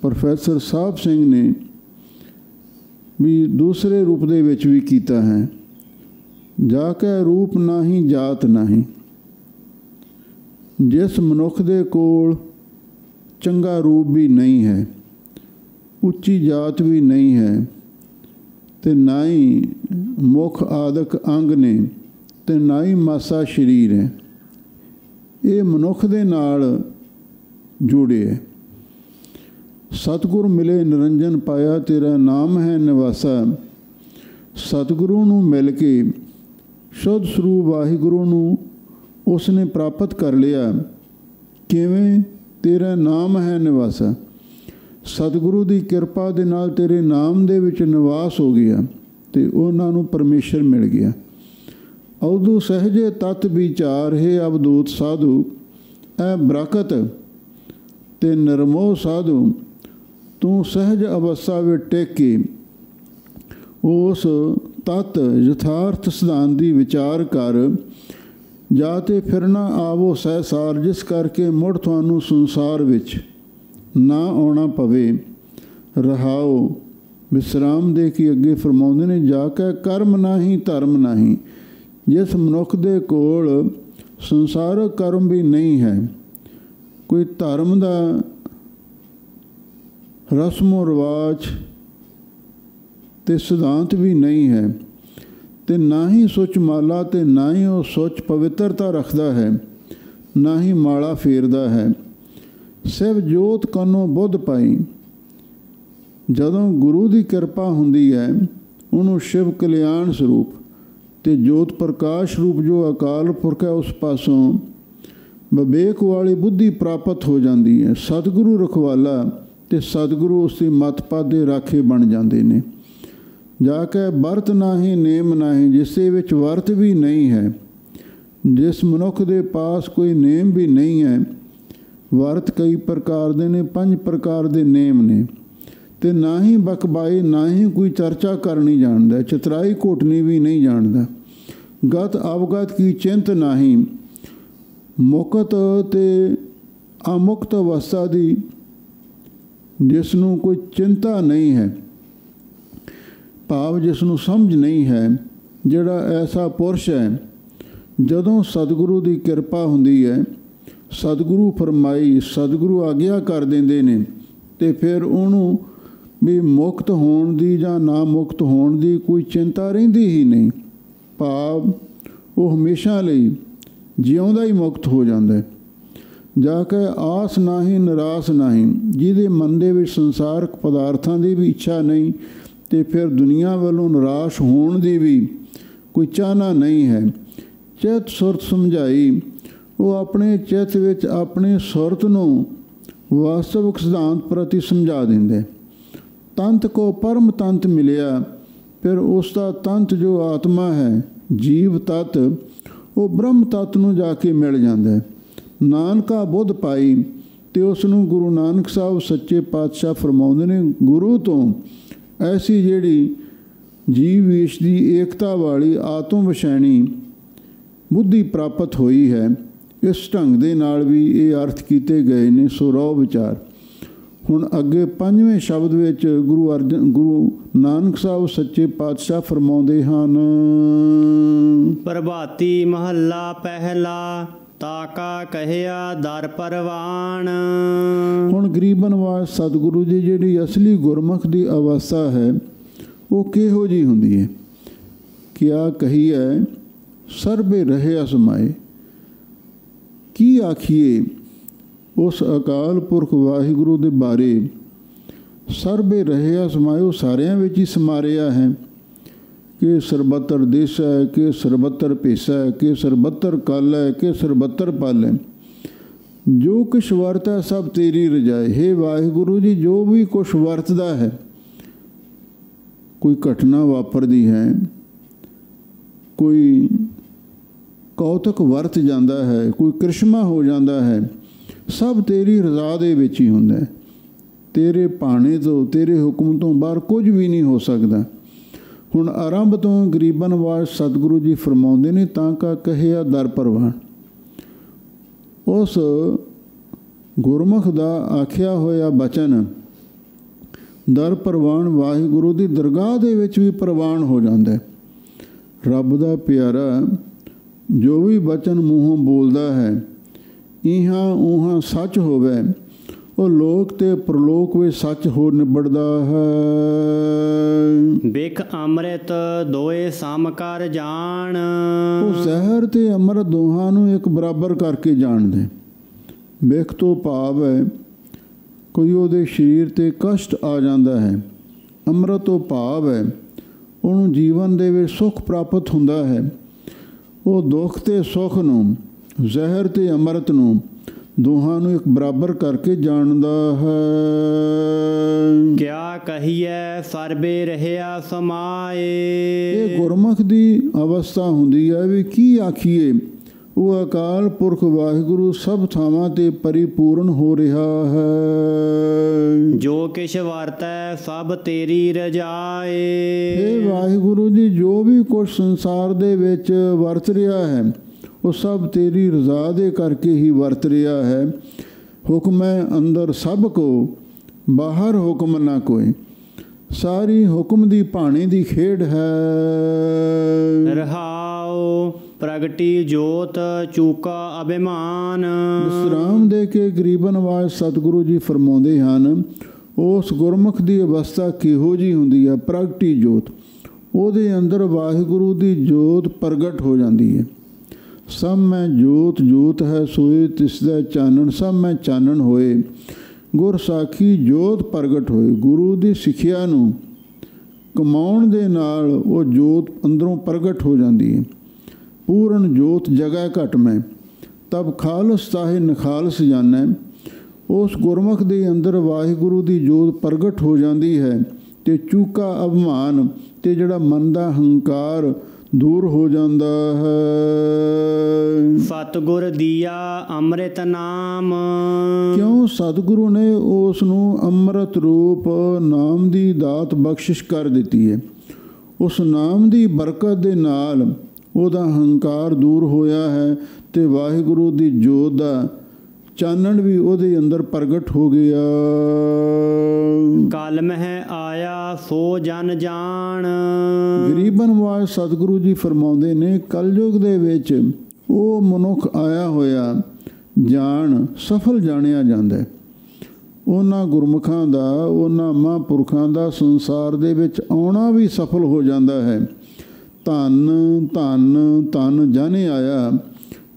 Speaker 1: ਪ੍ਰੋਫੈਸਰ ਸਾਹਿਬ ਸਿੰਘ ਨੇ ਵੀ ਦੂਸਰੇ ਰੂਪ ਦੇ ਵਿੱਚ ਵੀ ਕੀਤਾ ਹੈ। ਜਾ ਕੇ ਰੂਪ ਨਾਹੀਂ ਜਾਤ ਨਾਹੀਂ, ਜਿਸ ਮਨੁੱਖ ਦੇ ਕੋਲ ਚੰਗਾ ਰੂਪ ਵੀ ਨਹੀਂ ਹੈ, ਉੱਚੀ ਜਾਤ ਵੀ ਨਹੀਂ ਹੈ, ਤੇ ਨਾ ਹੀ ਮੁੱਖ ਆਦਿਕ ਅੰਗ ਨੇ, ਤੇ ਨਾ ਹੀ ਮਾਸਾ ਸਰੀਰ ਹੈ, ਇਹ ਮਨੁੱਖ ਦੇ ਨਾਲ ਜੁੜੇ ਹੈ। ਸਤਿਗੁਰ ਮਿਲੇ ਨਿਰੰਜਨ ਪਾਇਆ, ਤੇਰਾ ਨਾਮ ਹੈ ਨਿਵਾਸਾ। ਸਤਿਗੁਰੂ ਨੂੰ ਮਿਲ ਕੇ ਸ਼ੁੱਧ ਸਰੂਪ ਵਾਹਿਗੁਰੂ ਨੂੰ ਉਸ ਨੇ ਪ੍ਰਾਪਤ ਕਰ ਲਿਆ। ਕਿਵੇਂ? ਤੇਰਾ ਨਾਮ ਹੈ ਨਿਵਾਸਾ। ਸਤਿਗੁਰੂ ਦੀ ਕਿਰਪਾ ਦੇ ਨਾਲ ਤੇਰੇ ਨਾਮ ਦੇ ਵਿੱਚ ਨਿਵਾਸ ਹੋ ਗਿਆ, ਤੇ ਉਹਨਾਂ ਨੂੰ ਪਰਮੇਸ਼ਰ ਮਿਲ ਗਿਆ। ਅਵਧੂ ਸਹਜੇ ਤਤ ਵਿਚਾਰ ਹੈ ਅਵਧੂਤ ਸਾਧੂ, ਐ ਬਰਕਤ ਤੇ ਨਿਰਮੋਹ ਸਾਧੂ ਤੂੰ ਸਹਿਜ ਅਵਸਥਾ ਵਿੱਚ ਟਿਕ ਕੇ ਉਸ ਤਤ ਯਥਾਰਥ ਸਿਧਾਂਤ ਦੀ ਵਿਚਾਰ ਕਰ। ਜਾਂ ਤੇ ਫਿਰ ਨਾ ਆਵੋ ਸਹਿਸਾਰ, ਜਿਸ ਕਰਕੇ ਮੁੜ ਤੁਹਾਨੂੰ ਸੰਸਾਰ ਵਿੱਚ ਨਾ ਆਉਣਾ ਪਵੇ। ਰਹਾਓ ਵਿਸਰਾਮ ਦੇ ਕੇ ਅੱਗੇ ਫਰਮਾਉਂਦੇ ਨੇ, ਜਾ ਕੇ ਕਰਮ ਨਾਹੀਂ ਧਰਮ ਨਾਹੀਂ। ਜਿਸ ਮਨੁੱਖ ਦੇ ਕੋਲ ਸੰਸਾਰਕ ਕਰਮ ਵੀ ਨਹੀਂ ਹੈ, ਕੋਈ ਧਰਮ ਦਾ ਰਸਮੋ ਰਿਵਾਜ ਤੇ ਸਿਧਾਂਤ ਵੀ ਨਹੀਂ ਹੈ, ਤੇ ਨਾ ਹੀ ਸੁੱਚ ਮਾਲਾ, ਤੇ ਨਾ ਹੀ ਉਹ ਸੁੱਚ ਪਵਿੱਤਰਤਾ ਰੱਖਦਾ ਹੈ, ਨਾ ਹੀ ਮਾਲਾ ਫੇਰਦਾ ਹੈ। ਸਿਵ ਜੋਤ ਕੰਨੋਂ ਬੁੱਧ ਪਾਈ। ਜਦੋਂ ਗੁਰੂ ਦੀ ਕਿਰਪਾ ਹੁੰਦੀ ਹੈ, ਉਹਨੂੰ ਸ਼ਿਵ ਕਲਿਆਣ ਸਰੂਪ ਤੇ ਜੋਤ ਪ੍ਰਕਾਸ਼ ਰੂਪ ਜੋ ਅਕਾਲ ਪੁਰਖ ਹੈ, ਉਸ ਪਾਸੋਂ ਵਿਵੇਕ ਵਾਲੀ ਬੁੱਧੀ ਪ੍ਰਾਪਤ ਹੋ ਜਾਂਦੀ ਹੈ। ਸਤਿਗੁਰੂ ਰਖਵਾਲਾ ਤੇ ਸਤਿਗੁਰੂ ਉਸ ਦੀ ਮਤ ਪਦ ਦੇ ਰਾਖੇ ਬਣ ਜਾਂਦੇ ਨੇ। ਜਾ ਕੇ ਵਰਤ ਨਾਹੀਂ ਨੇਮ ਨਾਹੀਂ, ਜਿਸ ਦੇ ਵਿੱਚ ਵਰਤ ਵੀ ਨਹੀਂ ਹੈ, ਜਿਸ ਮਨੁੱਖ ਦੇ ਪਾਸ ਕੋਈ ਨੇਮ ਵੀ ਨਹੀਂ ਹੈ। ਵਰਤ ਕਈ ਪ੍ਰਕਾਰ ਦੇ ਨੇ, 5 ਪ੍ਰਕਾਰ ਦੇ ਨੇਮ ਨੇ। ਤੇ ਨਾ ਹੀ ਬਕਬਾਈ, ਨਾ ਹੀ ਕੋਈ ਚਰਚਾ ਕਰਨੀ ਜਾਣਦਾ, ਚਤਰਾਈ ਘੋਟਣੀ ਵੀ ਨਹੀਂ ਜਾਣਦਾ। ਗਤ ਅਵਗਤ ਕੀ ਚਿੰਤ ਨਹੀਂ, ਮੁਕਤ ਤੇ ਅਮੁਕਤ ਅਵਸਥਾ ਦੀ ਜਿਸ ਨੂੰ ਕੋਈ ਚਿੰਤਾ ਨਹੀਂ ਹੈ, ਭਾਵ ਜਿਸ ਨੂੰ ਸਮਝ ਨਹੀਂ ਹੈ। ਜਿਹੜਾ ਐਸਾ ਪੁਰਸ਼ ਹੈ, ਜਦੋਂ ਸਤਿਗੁਰੂ ਦੀ ਕਿਰਪਾ ਹੁੰਦੀ ਹੈ, ਸਤਿਗੁਰੂ ਫਰਮਾਈ, ਸਤਿਗੁਰੂ ਆਗਿਆ ਕਰ ਦਿੰਦੇ ਨੇ, ਤੇ ਫਿਰ ਉਹਨੂੰ ਵੀ ਮੁਕਤ ਹੋਣ ਦੀ ਜਾਂ ਨਾ ਮੁਕਤ ਹੋਣ ਦੀ ਕੋਈ ਚਿੰਤਾ ਰਹਿੰਦੀ ਹੀ ਨਹੀਂ। ਭਾਵ ਉਹ ਹਮੇਸ਼ਾ ਲਈ ਜਿਉਂਦਾ ਹੀ ਮੁਕਤ ਹੋ ਜਾਂਦਾ ਹੈ। ਜਾ ਕੇ ਆਸ ਨਾਹੀਂ ਨਿਰਾਸ ਨਹੀਂ, ਜਿਹਦੇ ਮਨ ਦੇ ਵਿੱਚ ਸੰਸਾਰਕ ਪਦਾਰਥਾਂ ਦੀ ਵੀ ਇੱਛਾ ਨਹੀਂ, ਤੇ ਫਿਰ ਦੁਨੀਆ ਵੱਲੋਂ ਨਿਰਾਸ਼ ਹੋਣ ਦੀ ਵੀ ਕੋਈ ਚਾਹਨਾ ਨਹੀਂ ਹੈ। ਚਿੱਤ ਸੁਰਤ ਸਮਝਾਈ, ਉਹ ਆਪਣੇ ਚਿੱਤ ਵਿੱਚ ਆਪਣੇ ਸੁਰਤ ਨੂੰ ਵਾਸਤਵਿਕ ਸਿਧਾਂਤ ਪ੍ਰਤੀ ਸਮਝਾ ਦਿੰਦੇ। ਤੰਤ ਕੋ ਪਰਮ ਤੰਤ ਮਿਲਿਆ, ਫਿਰ ਉਸ ਦਾ ਤੰਤ ਜੋ ਆਤਮਾ ਹੈ, ਜੀਵ ਤਤ, ਉਹ ਬ੍ਰਹਮ ਤਤ ਨੂੰ ਜਾ ਕੇ ਮਿਲ ਜਾਂਦਾ। ਨਾਨਕਾ ਬੁੱਧ ਪਾਈ, ਤੇ ਉਸ ਨੂੰ ਗੁਰੂ ਨਾਨਕ ਸਾਹਿਬ ਸੱਚੇ ਪਾਤਸ਼ਾਹ ਫਰਮਾਉਂਦੇ ਨੇ, ਗੁਰੂ ਤੋਂ ਐਸੀ ਜਿਹੜੀ ਜੀਵ ਈਸ਼ ਦੀ ਏਕਤਾ ਵਾਲੀ ਆਤਮ ਵਿਸ਼ੈਣੀ ਬੁੱਧੀ ਪ੍ਰਾਪਤ ਹੋਈ ਹੈ। ਇਸ ਢੰਗ ਦੇ ਨਾਲ ਵੀ ਇਹ ਅਰਥ ਕੀਤੇ ਗਏ ਨੇ। ਸੋ ਰਹੁ ਵਿਚਾਰ। ਹੁਣ ਅੱਗੇ 5ਵੇਂ ਸ਼ਬਦ ਵਿੱਚ ਗੁਰੂ ਨਾਨਕ ਸਾਹਿਬ ਸੱਚੇ ਪਾਤਸ਼ਾਹ ਫਰਮਾਉਂਦੇ ਹਨ,
Speaker 2: ਪ੍ਰਭਾਤੀ ਮਹੱਲਾ ਪਹਿਲਾ, ਤਾਕਾ ਕਹਿਆ ਦਰ ਪਰਵਾਨ।
Speaker 1: ਹੁਣ ਗਰੀਬ ਨਿਵਾਜ ਸਤਿਗੁਰੂ ਜੀ ਜਿਹੜੀ ਅਸਲੀ ਗੁਰਮੁਖ ਦੀ ਅਵਸਥਾ ਹੈ, ਉਹ ਕਿਹੋ ਜਿਹੀ ਹੁੰਦੀ ਹੈ? ਕਿਆ ਕਹੀਏ ਸਰਬੇ ਰਹਿਆ ਸਮਾਏ। ਕੀ ਆਖੀਏ ਉਸ ਅਕਾਲ ਪੁਰਖ ਵਾਹਿਗੁਰੂ ਦੇ ਬਾਰੇ? ਸਰਬੇ ਰਹਿਆ ਸਮਾਏ, ਉਹ ਸਾਰਿਆਂ ਵਿੱਚ ਹੀ ਸਮਾਰਿਆ ਹੈ। ਕਿ ਸਰਬੱਤਰ ਦੇਸ ਹੈ, ਕਿ ਸਰਬੱਤਰ ਭੇਸਾ ਹੈ, ਕਿ ਸਰਬੱਤਰ ਕਲ ਹੈ, ਕਿ ਸਰਬੱਤਰ ਪਲ ਹੈ। ਜੋ ਕੁਛ ਵਰਤ ਹੈ ਸਭ ਤੇਰੀ ਰਜਾਏ। ਹੇ ਵਾਹਿਗੁਰੂ ਜੀ, ਜੋ ਵੀ ਕੁਛ ਵਰਤਦਾ ਹੈ, ਕੋਈ ਘਟਨਾ ਵਾਪਰਦੀ ਹੈ, ਕੋਈ ਕੌਤਕ ਵਰਤ ਜਾਂਦਾ ਹੈ, ਕੋਈ ਕ੍ਰਿਸ਼ਮਾ ਹੋ ਜਾਂਦਾ ਹੈ, ਸਭ ਤੇਰੀ ਰਜ਼ਾ ਦੇ ਵਿੱਚ ਹੀ ਹੁੰਦਾ ਹੈ। ਤੇਰੇ ਭਾਣੇ ਤੋਂ, ਤੇਰੇ ਹੁਕਮ ਤੋਂ ਬਾਹਰ ਕੁਝ ਵੀ ਨਹੀਂ ਹੋ ਸਕਦਾ। ਹੁਣ ਆਰੰਭ ਤੋਂ ਗਰੀਬਾਂ ਨਿਵਾਜ ਸਤਿਗੁਰੂ ਜੀ ਫਰਮਾਉਂਦੇ ਨੇ, ਤਾਂ ਕਾ ਕਹਿਆ ਦਰ ਪਰਵਾਨ। ਉਸ ਗੁਰਮੁਖ ਦਾ ਆਖਿਆ ਹੋਇਆ ਬਚਨ ਦਰ ਪ੍ਰਵਾਨ ਵਾਹਿਗੁਰੂ ਦੀ ਦਰਗਾਹ ਦੇ ਵਿੱਚ ਵੀ ਪ੍ਰਵਾਨ ਹੋ ਜਾਂਦਾ ਹੈ। ਰੱਬ ਦਾ ਪਿਆਰਾ ਜੋ ਵੀ ਬਚਨ ਮੂੰਹੋਂ ਬੋਲਦਾ ਹੈ, ਇਹਾਂ ਉਹਾਂ ਸੱਚ ਹੋਵੇ, ਉਹ ਲੋਕ ਤੇ ਪ੍ਰਲੋਕ ਵਿੱਚ ਸੱਚ ਹੋ ਨਿਬੜਦਾ ਹੈ।
Speaker 2: ਬਿਖ ਅੰਮ੍ਰਿਤ ਦੋਏ ਸਮ ਕਰ ਜਾਣ।
Speaker 1: ਉਹ ਜ਼ਹਿਰ ਤੇ ਅੰਮ੍ਰਿਤ ਦੋਹਾਂ ਨੂੰ ਇੱਕ ਬਰਾਬਰ ਕਰਕੇ ਜਾਣਦੇ। ਬਿਖ ਤੋਂ ਭਾਵ ਹੈ ਕੋਈ ਉਹਦੇ ਸਰੀਰ ਤੇ ਕਸ਼ਟ ਆ ਜਾਂਦਾ ਹੈ। ਅੰਮ੍ਰਿਤ ਤੋਂ ਭਾਵ ਹੈ ਉਹਨੂੰ ਜੀਵਨ ਦੇ ਵਿੱਚ ਸੁੱਖ ਪ੍ਰਾਪਤ ਹੁੰਦਾ ਹੈ। ਉਹ ਦੁੱਖ ਤੇ ਸੁੱਖ ਨੂੰ, ਜ਼ਹਿਰ ਤੇ ਅੰਮ੍ਰਿਤ ਨੂੰ, ਦੋਹਾਂ ਨੂੰ ਇੱਕ ਬਰਾਬਰ ਕਰਕੇ ਜਾਣਦਾ ਹੈ।
Speaker 2: ਕਿਆ ਕਹੀਏ ਸਰਬੇ ਰਹਿਆ ਸਮਾਏ।
Speaker 1: ਇਹ ਗੁਰਮੁਖ ਦੀ ਅਵਸਥਾ ਹੁੰਦੀ ਹੈ ਵੀ ਕੀ ਆਖੀਏ, ਉਹ ਅਕਾਲ ਪੁਰਖ ਵਾਹਿਗੁਰੂ ਸਭ ਥਾਵਾਂ ਤੇ ਪਰਿਪੂਰਨ ਹੋ ਰਿਹਾ ਹੈ।
Speaker 2: ਜੋ ਕਿਛ ਵਰਤੈ ਸਭ ਤੇਰੀ ਰਜਾਏ।
Speaker 1: ਇਹ ਵਾਹਿਗੁਰੂ ਜੀ ਜੋ ਵੀ ਕੁਝ ਸੰਸਾਰ ਦੇ ਵਿੱਚ ਵਰਤ ਰਿਹਾ ਹੈ ਉਹ ਸਭ ਤੇਰੀ ਰਜ਼ਾ ਦੇ ਕਰਕੇ ਹੀ ਵਰਤ ਰਿਹਾ ਹੈ। ਹੁਕਮ ਹੈ ਅੰਦਰ ਸਭ ਕੋ, ਬਾਹਰ ਹੁਕਮ ਨਾ ਕੋਈ। ਸਾਰੀ ਹੁਕਮ ਦੀ ਭਾਣੇ ਦੀ ਖੇਡ ਹੈ।
Speaker 2: ਰਹਾਉ ਪ੍ਰਗਟੀ ਜੋਤ ਚੂਕਾ ਅਭਿਮਾਨ।
Speaker 1: ਵਿਸਰਾਮ ਦੇ ਕੇ ਗਰੀਬ ਨਵਾਜ਼ ਸਤਿਗੁਰੂ ਜੀ ਫਰਮਾਉਂਦੇ ਹਨ, ਉਸ ਗੁਰਮੁਖ ਦੀ ਅਵਸਥਾ ਕਿਹੋ ਜਿਹੀ ਹੁੰਦੀ ਹੈ? ਪ੍ਰਗਟੀ ਜੋਤ, ਉਹਦੇ ਅੰਦਰ ਵਾਹਿਗੁਰੂ ਦੀ ਜੋਤ ਪ੍ਰਗਟ ਹੋ ਜਾਂਦੀ ਹੈ। ਸਭ ਮੈਂ ਜੋਤ ਜੋਤ ਹੈ ਸੋਏ ਤਿਸ ਦਾ ਚਾਨਣ, ਸਭ ਮੈਂ ਚਾਨਣ ਹੋਏ। ਗੁਰ ਸਾਖੀ ਜੋਤ ਪ੍ਰਗਟ ਹੋਏ। ਗੁਰੂ ਦੀ ਸਿੱਖਿਆ ਨੂੰ ਕਮਾਉਣ ਦੇ ਨਾਲ ਉਹ ਜੋਤ ਅੰਦਰੋਂ ਪ੍ਰਗਟ ਹੋ ਜਾਂਦੀ ਹੈ। ਪੂਰਨ ਜੋਤ ਜਗ੍ਹਾ ਘਟ ਮੈਂ, ਤਬ ਖਾਲਸ ਤਾਹੇ ਨਖਾਲਸ ਜਾਣੈ। ਉਸ ਗੁਰਮੁਖ ਦੇ ਅੰਦਰ ਵਾਹਿਗੁਰੂ ਦੀ ਜੋਤ ਪ੍ਰਗਟ ਹੋ ਜਾਂਦੀ ਹੈ ਅਤੇ ਚੂਕਾ ਅਭਿਮਾਨ ਅਤੇ ਜਿਹੜਾ ਮਨ ਦਾ ਹੰਕਾਰ ਦੂਰ ਹੋ ਜਾਂਦਾ ਹੈ।
Speaker 2: ਸਤਿਗੁਰ ਦੀਆ ਅੰਮ੍ਰਿਤ ਨਾਮ।
Speaker 1: ਕਿਉਂ? ਸਤਿਗੁਰੂ ਨੇ ਉਸ ਨੂੰ ਅੰਮ੍ਰਿਤ ਰੂਪ ਨਾਮ ਦੀ ਦਾਤ ਬਖਸ਼ਿਸ਼ ਕਰ ਦਿੱਤੀ ਹੈ। ਉਸ ਨਾਮ ਦੀ ਬਰਕਤ ਦੇ ਨਾਲ ਉਹਦਾ ਹੰਕਾਰ ਦੂਰ ਹੋਇਆ ਹੈ ਅਤੇ ਵਾਹਿਗੁਰੂ ਦੀ ਜੋਤ ਦਾ ਚਾਨਣ ਵੀ ਉਹਦੇ ਅੰਦਰ ਪ੍ਰਗਟ ਹੋ ਗਿਆ।
Speaker 2: ਕਲ ਮਹਿ ਆਇਆ ਸੋ ਜਨ ਜਾਣ।
Speaker 1: ਗਰੀਬ ਨਵਾਜ਼ ਸਤਿਗੁਰੂ ਜੀ ਫਰਮਾਉਂਦੇ ਨੇ, ਕਲਯੁਗ ਦੇ ਵਿੱਚ ਉਹ ਮਨੁੱਖ ਆਇਆ ਹੋਇਆ ਜਾਣ ਸਫਲ ਜਾਣਿਆ ਜਾਂਦਾ ਹੈ। ਉਹਨਾਂ ਗੁਰਮੁਖਾਂ ਦਾ, ਉਹਨਾਂ ਮਹਾਂਪੁਰਖਾਂ ਦਾ ਸੰਸਾਰ ਦੇ ਵਿੱਚ ਆਉਣਾ ਵੀ ਸਫਲ ਹੋ ਜਾਂਦਾ ਹੈ। ਧੰਨ ਧੰਨ ਧੰਨ ਜਾਣੇ ਆਇਆ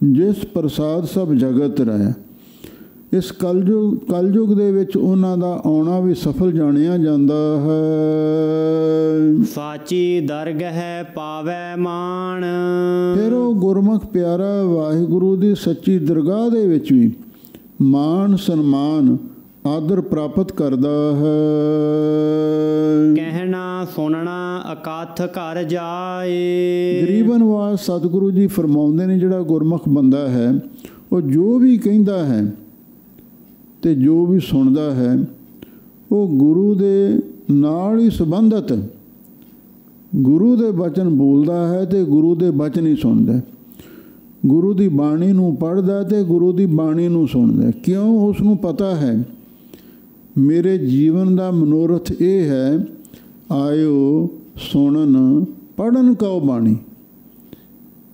Speaker 1: ਜਿਸ ਪ੍ਰਸਾਦ ਸਭ ਜਗਤ ਰਹਿ। ਇਸ ਕਲਯੁਗ ਦੇ ਵਿੱਚ ਉਹਨਾਂ ਦਾ ਆਉਣਾ ਵੀ ਸਫਲ ਜਾਣਿਆ ਜਾਂਦਾ ਹੈ।
Speaker 2: ਸਾਚੀ ਦਰਗਹਿ ਪਾਵੈ ਮਾਣ।
Speaker 1: ਫਿਰ ਉਹ ਗੁਰਮੁਖ ਪਿਆਰਾ ਵਾਹਿਗੁਰੂ ਦੀ ਸੱਚੀ ਦਰਗਾਹ ਦੇ ਵਿੱਚ ਵੀ ਮਾਣ ਸਨਮਾਨ ਆਦਰ ਪ੍ਰਾਪਤ ਕਰਦਾ ਹੈ।
Speaker 2: ਕਹਿਣਾ ਸੁਣਨਾ ਅਕਥ ਘਰ ਜਾਏ।
Speaker 1: ਗਰੀਬ ਨਵਾਜ਼ ਸਤਿਗੁਰੂ ਜੀ ਫਰਮਾਉਂਦੇ ਨੇ, ਜਿਹੜਾ ਗੁਰਮੁਖ ਬੰਦਾ ਹੈ ਉਹ ਜੋ ਵੀ ਕਹਿੰਦਾ ਹੈ ਅਤੇ ਜੋ ਵੀ ਸੁਣਦਾ ਹੈ ਉਹ ਗੁਰੂ ਦੇ ਨਾਲ ਹੀ ਸੰਬੰਧਿਤ ਗੁਰੂ ਦੇ ਬਚਨ ਬੋਲਦਾ ਹੈ ਅਤੇ ਗੁਰੂ ਦੇ ਬਚਨ ਹੀ ਸੁਣਦਾ। ਗੁਰੂ ਦੀ ਬਾਣੀ ਨੂੰ ਪੜ੍ਹਦਾ ਅਤੇ ਗੁਰੂ ਦੀ ਬਾਣੀ ਨੂੰ ਸੁਣਦਾ। ਕਿਉਂ? ਉਸ ਨੂੰ ਪਤਾ ਹੈ ਮੇਰੇ ਜੀਵਨ ਦਾ ਮਨੋਰਥ ਇਹ ਹੈ, ਆਇਓ ਸੁਣਨ ਪੜ੍ਹਨ ਕਉ ਬਾਣੀ।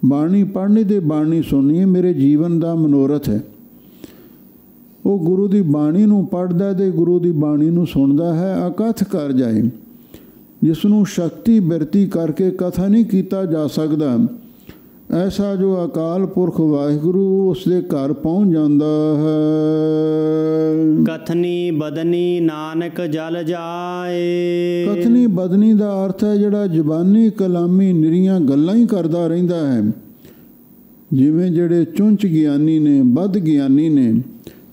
Speaker 1: ਬਾਣੀ ਪੜ੍ਹਨੀ ਅਤੇ ਬਾਣੀ ਸੁਣਨੀ ਮੇਰੇ ਜੀਵਨ ਦਾ ਮਨੋਰਥ ਹੈ। ਉਹ ਗੁਰੂ ਦੀ ਬਾਣੀ ਨੂੰ ਪੜ੍ਹਦਾ ਅਤੇ ਗੁਰੂ ਦੀ ਬਾਣੀ ਨੂੰ ਸੁਣਦਾ ਹੈ। ਅਕਥ ਘਰ ਜਾਏ, ਜਿਸ ਨੂੰ ਸ਼ਕਤੀ ਬਿਰਤੀ ਕਰਕੇ ਕਥਾ ਨਹੀਂ ਕੀਤਾ ਜਾ ਸਕਦਾ, ਐਸਾ ਜੋ ਅਕਾਲ ਪੁਰਖ ਵਾਹਿਗੁਰੂ ਉਸ ਦੇ ਘਰ ਪਹੁੰਚ ਜਾਂਦਾ ਹੈ।
Speaker 2: ਕਥਨੀ ਬਦਨੀ ਨਾਨਕ ਜਲ ਜਾਏ।
Speaker 1: ਕਥਨੀ ਬਦਨੀ ਦਾ ਅਰਥ ਹੈ ਜਿਹੜਾ ਜ਼ਬਾਨੀ ਕਲਾਮੀ ਨਿਰੀਆਂ ਗੱਲਾਂ ਹੀ ਕਰਦਾ ਰਹਿੰਦਾ ਹੈ। ਜਿਵੇਂ ਜਿਹੜੇ ਚੁੰਚ ਗਿਆਨੀ ਨੇ, ਬਦ ਗਿਆਨੀ ਨੇ,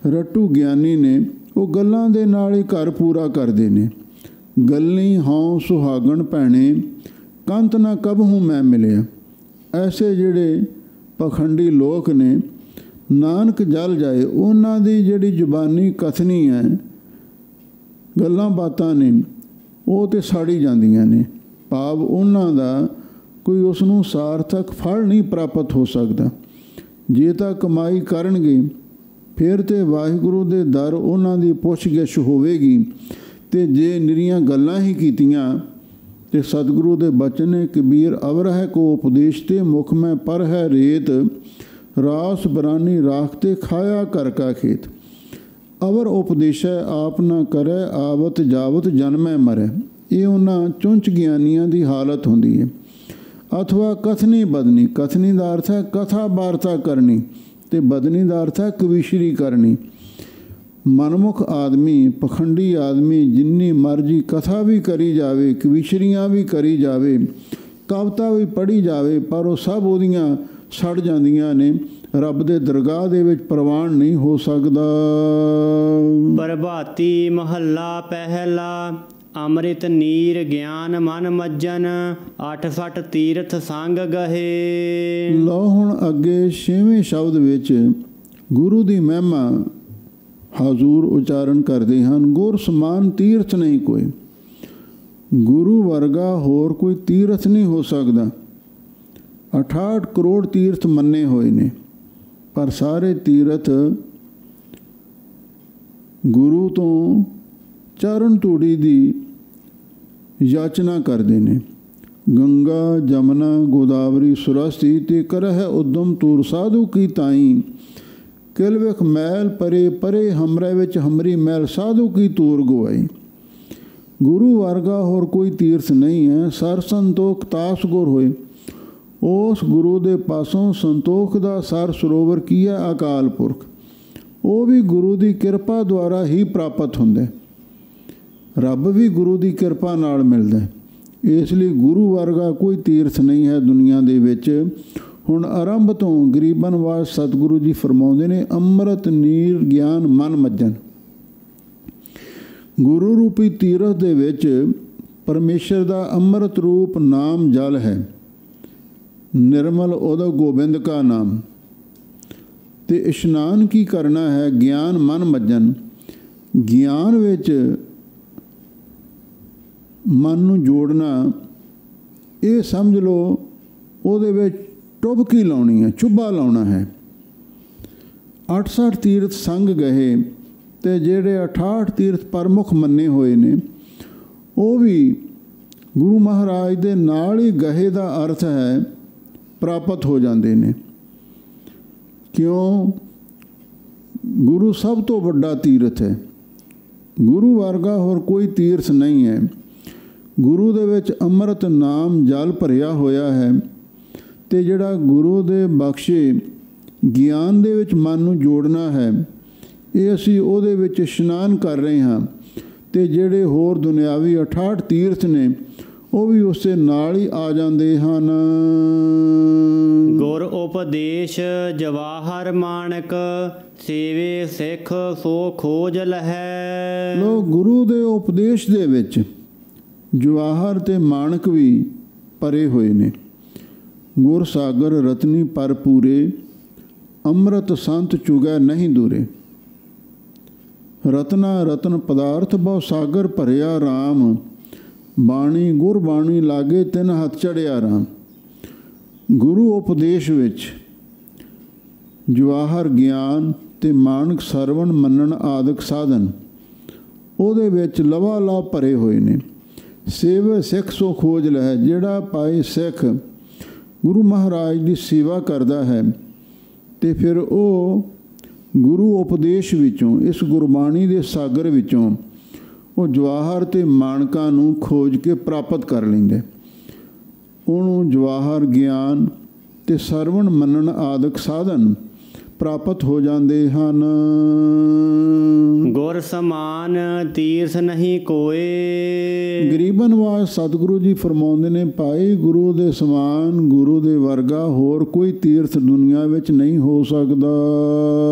Speaker 1: ਰੱਟੂ ਗਿਆਨੀ ਨੇ, ਉਹ ਗੱਲਾਂ ਦੇ ਨਾਲ ਹੀ ਘਰ ਪੂਰਾ ਕਰਦੇ ਨੇ। ਗੱਲੀ ਹਉ ਸੁਹਾਗਣ ਭੈਣੇ, ਕੰਤ ਨਾ ਕਬਹੂ ਮੈਂ ਮਿਲਿਆ। ਐਸੇ ਜਿਹੜੇ ਪਖੰਡੀ ਲੋਕ ਨੇ, ਨਾਨਕ ਜਲ ਜਾਏ, ਉਹਨਾਂ ਦੀ ਜਿਹੜੀ ਜ਼ੁਬਾਨੀ ਕਥਨੀ ਹੈ, ਗੱਲਾਂ ਬਾਤਾਂ ਨੇ, ਉਹ ਤਾਂ ਸਾੜੀ ਜਾਂਦੀਆਂ ਨੇ। ਭਾਵ ਉਹਨਾਂ ਦਾ ਕੋਈ ਉਸ ਨੂੰ ਸਾਰਥਕ ਫਲ ਨਹੀਂ ਪ੍ਰਾਪਤ ਹੋ ਸਕਦਾ। ਜੇ ਤਾਂ ਕਮਾਈ ਕਰਨਗੇ ਫਿਰ ਤਾਂ ਵਾਹਿਗੁਰੂ ਦੇ ਦਰ ਉਹਨਾਂ ਦੀ ਪੁੱਛ-ਗਿੱਛ ਹੋਵੇਗੀ, ਅਤੇ ਜੇ ਨਿਰੀਆਂ ਗੱਲਾਂ ਹੀ ਕੀਤੀਆਂ ਤੇ ਸਤਿਗੁਰੂ ਦੇ ਬਚਨ ਨੇ, ਕਬੀਰ ਅਵਰ ਹੈ ਕੋ ਉਪਦੇਸ਼ ਤੇ ਮੁਖ ਮੈਂ ਪਰ ਹੈ ਰੇਤ, ਰਾਸ ਬਰਾਨੀ ਰਾਖ ਤੇ ਖਾਇਆ ਕਰ ਕਾ ਖੇਤ। ਅਵਰ ਉਪਦੇਸ਼ੈ ਆਪ ਨਾ ਕਰੈ, ਆਵਤ ਜਾਵਤ ਜਨਮੈ ਮਰੈ। ਇਹ ਉਹਨਾਂ ਚੁੰਚ ਗਿਆਨੀਆਂ ਦੀ ਹਾਲਤ ਹੁੰਦੀ ਹੈ। ਅਥਵਾ ਕਥਨੀ ਬਦਨੀ, ਕਥਨੀ ਦਾ ਅਰਥ ਹੈ ਕਥਾ ਵਾਰਤਾ ਕਰਨੀ, ਅਤੇ ਬਦਨੀ ਦਾ ਅਰਥ ਹੈ ਕਵੀਸ਼ਰੀ ਕਰਨੀ। ਮਨਮੁਖ ਆਦਮੀ, ਪਖੰਡੀ ਆਦਮੀ ਜਿੰਨੀ ਮਰਜ਼ੀ ਕਥਾ ਵੀ ਕਰੀ ਜਾਵੇ, ਕਵੀਸ਼ਰੀਆਂ ਵੀ ਕਰੀ ਜਾਵੇ, ਕਵਿਤਾ ਵੀ ਪੜ੍ਹੀ ਜਾਵੇ, ਪਰ ਉਹ ਸਭ ਉਹਦੀਆਂ ਸੜ ਜਾਂਦੀਆਂ ਨੇ। ਰੱਬ ਦੇ ਦਰਗਾਹ ਦੇ ਵਿੱਚ ਪ੍ਰਵਾਨ ਨਹੀਂ ਹੋ ਸਕਦਾ।
Speaker 2: ਪ੍ਰਭਾਤੀ ਮਹੱਲਾ ਪਹਿਲਾ। ਅੰਮ੍ਰਿਤ ਨੀਰ ਗਿਆਨ ਮਨ ਮੱਜਨ 68 ਤੀਰਥ ਸੰਗ ਗਹੇ।
Speaker 1: ਲਓ ਹੁਣ ਅੱਗੇ 6ਵੇਂ ਸ਼ਬਦ ਵਿੱਚ ਗੁਰੂ ਦੀ ਮਹਿਮਾ ਹਜ਼ੂਰ ਉਚਾਰਨ ਕਰਦੇ ਹਨ। ਗੁਰ ਸਮਾਨ ਤੀਰਥ ਨਹੀਂ ਕੋਈ, ਗੁਰੂ ਵਰਗਾ ਹੋਰ ਕੋਈ ਤੀਰਥ ਨਹੀਂ ਹੋ ਸਕਦਾ। 68 ਕਰੋੜ ਤੀਰਥ ਮੰਨੇ ਹੋਏ ਨੇ, ਪਰ ਸਾਰੇ ਤੀਰਥ ਗੁਰੂ ਤੋਂ ਚਰਨ ਧੂੜੀ ਦੀ ਯਾਚਨਾ ਕਰਦੇ ਨੇ। ਗੰਗਾ ਜਮਨਾ ਗੋਦਾਵਰੀ ਸੁਰਸਤੀ ਤੇ ਕਰਹਿ ਉਦਮ ਤੂਰ ਸਾਧੂ ਕੀ ਤਾਈ। ਕਿਲ ਵਿਖ ਮੈਲ ਪਰੇ ਪਰੇ ਹਮਰੇ ਵਿੱਚ ਹਮਰੀ ਮੈਲ ਸਾਧੂ ਕੀ ਤੂਰ ਗਵਾਈ। ਗੁਰੂ ਵਰਗਾ ਹੋਰ ਕੋਈ ਤੀਰਥ ਨਹੀਂ ਹੈ। ਸਰ ਸੰਤੋਖ ਤਾਸ ਗੁਰ ਹੋਏ। ਉਸ ਗੁਰੂ ਦੇ ਪਾਸੋਂ ਸੰਤੋਖ ਦਾ ਸਰ ਸਰੋਵਰ ਕੀ ਹੈ? ਅਕਾਲ ਪੁਰਖ। ਉਹ ਵੀ ਗੁਰੂ ਦੀ ਕਿਰਪਾ ਦੁਆਰਾ ਹੀ ਪ੍ਰਾਪਤ ਹੁੰਦਾ। ਰੱਬ ਵੀ ਗੁਰੂ ਦੀ ਕਿਰਪਾ ਨਾਲ ਮਿਲਦਾ। ਇਸ ਲਈ ਗੁਰੂ ਵਰਗਾ ਕੋਈ ਤੀਰਥ ਨਹੀਂ ਹੈ ਦੁਨੀਆ ਦੇ ਵਿੱਚ। ਹੁਣ ਆਰੰਭ ਤੋਂ ਗਰੀਬਨ ਵਾਸ ਸਤਿਗੁਰੂ ਜੀ ਫਰਮਾਉਂਦੇ ਨੇ, ਅੰਮ੍ਰਿਤ ਨੀਰ ਗਿਆਨ ਮਨ ਮੱਜਨ। ਗੁਰੂ ਰੂਪੀ ਤੀਰਥ ਦੇ ਵਿੱਚ ਪਰਮੇਸ਼ਰ ਦਾ ਅੰਮ੍ਰਿਤ ਰੂਪ ਨਾਮ ਜਲ ਹੈ। ਨਿਰਮਲ ਉਹਦਾ ਗੋਬਿੰਦ ਕਾ ਨਾਮ। ਤੇ ਇਸ਼ਨਾਨ ਕੀ ਕਰਨਾ ਹੈ? ਗਿਆਨ ਮਨ ਮੱਜਨ। ਗਿਆਨ ਵਿੱਚ ਮਨ ਨੂੰ ਜੋੜਨਾ, ਇਹ ਸਮਝ ਲਓ ਉਹਦੇ ਵਿੱਚ ਟੁਬਕੀ ਲਾਉਣੀ ਹੈ, ਚੁੱਭਾ ਲਾਉਣਾ ਹੈ। 68 ਤੀਰਥ ਸੰਗ ਗਏ ਤੇ ਜਿਹੜੇ 68 ਤੀਰਥ ਪ੍ਰਮੁੱਖ ਮੰਨੇ ਹੋਏ ਨੇ ਉਹ ਵੀ ਗੁਰੂ ਮਹਾਰਾਜ ਦੇ ਨਾਲ ਹੀ ਗਏ ਦਾ ਅਰਥ ਹੈ ਪ੍ਰਾਪਤ ਹੋ ਜਾਂਦੇ ਨੇ। ਕਿਉਂ? ਗੁਰੂ ਸਭ ਤੋਂ ਵੱਡਾ ਤੀਰਥ ਹੈ। ਗੁਰੂ ਵਰਗਾ ਹੋਰ ਕੋਈ ਤੀਰਥ ਨਹੀਂ ਹੈ। ਗੁਰੂ ਦੇ ਵਿੱਚ ਅੰਮ੍ਰਿਤ ਨਾਮ ਜਲ ਭਰਿਆ ਹੋਇਆ ਹੈ ਤੇ ਜਿਹੜਾ ਗੁਰੂ ਦੇ ਬਖਸ਼ੇ ਗਿਆਨ ਦੇ ਵਿੱਚ ਮਨ ਨੂੰ ਜੋੜਨਾ ਹੈ, ਇਹ ਅਸੀਂ ਉਹਦੇ ਵਿੱਚ ਇਸ਼ਨਾਨ ਕਰ ਰਹੇ ਹਾਂ। ਤੇ ਜਿਹੜੇ ਹੋਰ ਦੁਨਿਆਵੀ 68 ਤੀਰਥ ਨੇ ਉਹ ਵੀ ਉਸੇ ਨਾਲ ਹੀ ਆ ਜਾਂਦੇ ਹਨ।
Speaker 2: ਗੁਰ ਉਪਦੇਸ਼ ਜਵਾਹਰ ਮਾਣਕ ਸੇਵੇ ਸਿੱਖ ਸੋ ਖੋਜ ਲਹੈ।
Speaker 1: ਲੋ ਗੁਰੂ ਦੇ ਉਪਦੇਸ਼ ਦੇ ਵਿੱਚ ਜਵਾਹਰ ਤੇ ਮਾਣਕ ਵੀ ਭਰੇ ਹੋਏ ਨੇ। ਗੁਰ ਸਾਗਰ ਰਤਨੀ ਪਰ ਪੂਰੇ, ਅੰਮ੍ਰਿਤ ਸੰਤ ਚੁਗੈ ਨਹੀਂ ਦੂਰੇ। ਰਤਨਾ ਰਤਨ ਪਦਾਰਥ ਬਹੁ ਸਾਗਰ ਭਰਿਆ ਰਾਮ, ਬਾਣੀ ਗੁਰ ਬਾਣੀ ਲਾਗੇ ਤਿੰਨ ਹੱਥ ਚੜਿਆ ਰਾਮ। ਗੁਰੂ ਉਪਦੇਸ਼ ਵਿੱਚ ਜਵਾਹਰ ਗਿਆਨ ਤੇ ਮਾਣਕ ਸਰਵਣ ਮੰਨਣ ਆਦਿਕ ਸਾਧਨ ਉਹਦੇ ਵਿੱਚ ਲਵਾ ਲਾ ਭਰੇ ਹੋਏ ਨੇ। ਸੇਵ ਸਿੱਖ ਸੋ ਖੋਜ ਲਹੈ। ਜਿਹੜਾ ਭਾਈ ਸਿੱਖ ਗੁਰੂ ਮਹਾਰਾਜ ਦੀ ਸੇਵਾ ਕਰਦਾ ਹੈ ਤੇ ਫਿਰ ਉਹ ਗੁਰੂ ਉਪਦੇਸ਼ ਵਿੱਚੋਂ, ਇਸ ਗੁਰਬਾਣੀ ਦੇ ਸਾਗਰ ਵਿੱਚੋਂ ਉਹ ਜਵਾਹਰ ਤੇ ਮਾਣਕਾਂ ਨੂੰ ਖੋਜ ਕੇ ਪ੍ਰਾਪਤ ਕਰ ਲੈਂਦੇ। ਉਹਨੂੰ ਜਵਾਹਰ ਗਿਆਨ ਤੇ ਸਰਵਣ ਮੰਨਣ ਆਦਿਕ ਸਾਧਨ ਪ੍ਰਾਪਤ ਹੋ ਜਾਂਦੇ ਹਨ।
Speaker 2: ਗੁਰ ਸਮਾਨ ਤੀਰਥ ਨਹੀਂ ਕੋਏ।
Speaker 1: ਗਰੀਬਨ ਵਾਸ ਸਤਿਗੁਰੂ ਜੀ ਫਰਮਾਉਂਦੇ ਨੇ, ਭਾਈ ਗੁਰੂ ਦੇ ਸਮਾਨ, ਗੁਰੂ ਦੇ ਵਰਗਾ ਹੋਰ ਕੋਈ ਤੀਰਥ ਦੁਨੀਆ ਵਿੱਚ ਨਹੀਂ ਹੋ ਸਕਦਾ।